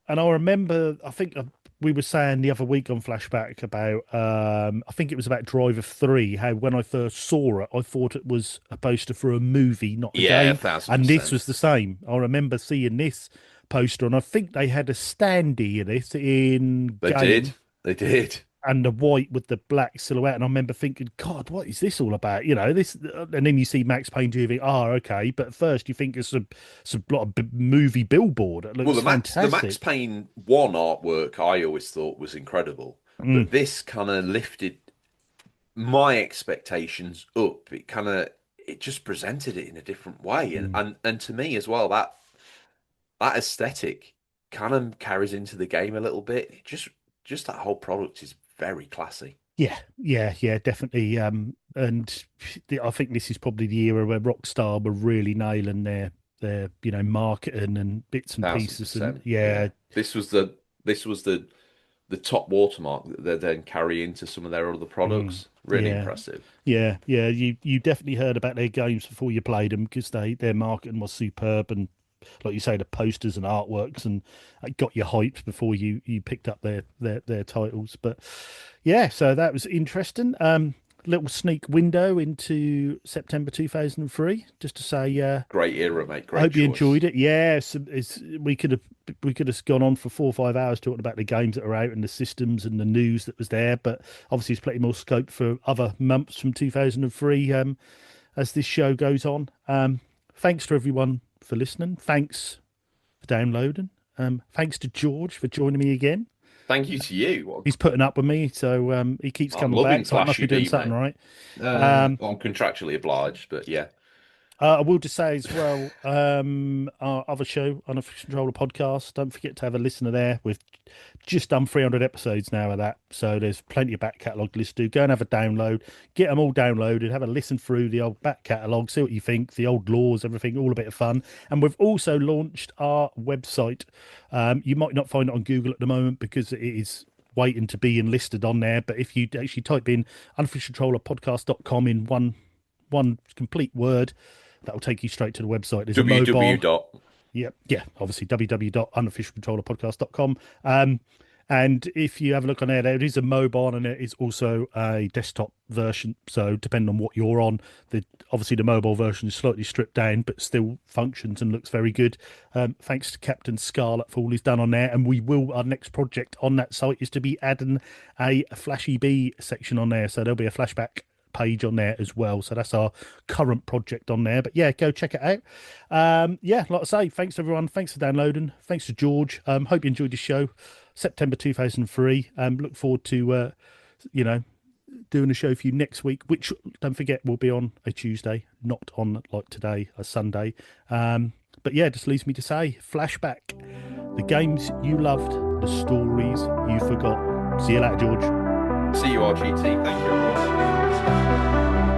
And I remember, I think we were saying the other week on Flashback about, I think it was about Driver 3, how when I first saw it, I thought it was a poster for a movie, not a Yeah, game. thousand And this percent. was the same. I remember seeing this poster, and I think they had a standee in it in They did. game They did. and the white with the black silhouette. And I remember thinking, God, what is this all about? You know, this, and then you see Max Payne 2, you think, oh, okay. But at first you think it's some lot of movie billboard. It Well, looks The Max fantastic. Payne 1 artwork I always thought was incredible, Mm, but this kind of lifted my expectations up. It just presented it in a different way, and mm. and to me as well, that aesthetic kind of carries into the game a little bit. Just that whole product is very classy. Yeah, yeah, definitely. And I think this is probably the era where Rockstar were really nailing their marketing and bits and Thousand pieces. And percent. yeah, Yeah. This was the top watermark that they then carry into some of their other mm, products. Really yeah, impressive. yeah. You definitely heard about their games before you played them because their marketing was superb. And like you say, the posters and artworks, and it got you hyped before you picked up their titles. But yeah, so that was interesting. Little sneak window into September 2003, just to say, Great era, mate. I Great hope you choice. enjoyed it. Yes, we could have gone on for 4 or 5 hours talking about the games that are out and the systems and the news that was there. But obviously, there's plenty more scope for other months from 2003 as this show goes on. Thanks to everyone for listening. Thanks for downloading. Thanks to George for joining me again. Thank you to you. He's putting up with me, so he keeps I'm coming loving back. So I must Flashy be doing B, something mate. right. I'm contractually obliged, but yeah. I will just say as well, our other show, Unofficial Controller Podcast, don't forget to have a listener there. We've just done 300 episodes now of that. So there's plenty of back catalogue lists to do. Go and have a download, get them all downloaded, have a listen through the old back catalogue, see what you think, the old laws, everything, all a bit of fun. And we've also launched our website. You might not find it on Google at the moment because it is waiting to be enlisted on there. But if you actually type in unofficialcontrollerpodcast.com in one complete word, that will take you straight to the website. There's a www. mobile. Yeah, obviously www.unofficialcontrollerpodcast.com. And if you have a look on there is a mobile and there is also a desktop version. So depending on what you're on, obviously the mobile version is slightly stripped down, but still functions and looks very good. Thanks to Captain Scarlet for all he's done on there. And our next project on that site is to be adding a Flashy B section on there. So there'll be a flashback page on there as well. So that's our current project on there. But yeah, go check it out. Yeah, like I say, thanks everyone. Thanks for downloading. Thanks to George. Hope you enjoyed the show. September 2003. Look forward to doing a show for you next week, which don't forget will be on a Tuesday, not on like today, a Sunday. But yeah, just leaves me to say, flashback. The games you loved, the stories you forgot. See you later, George. See you, RGT. Thank you, everyone.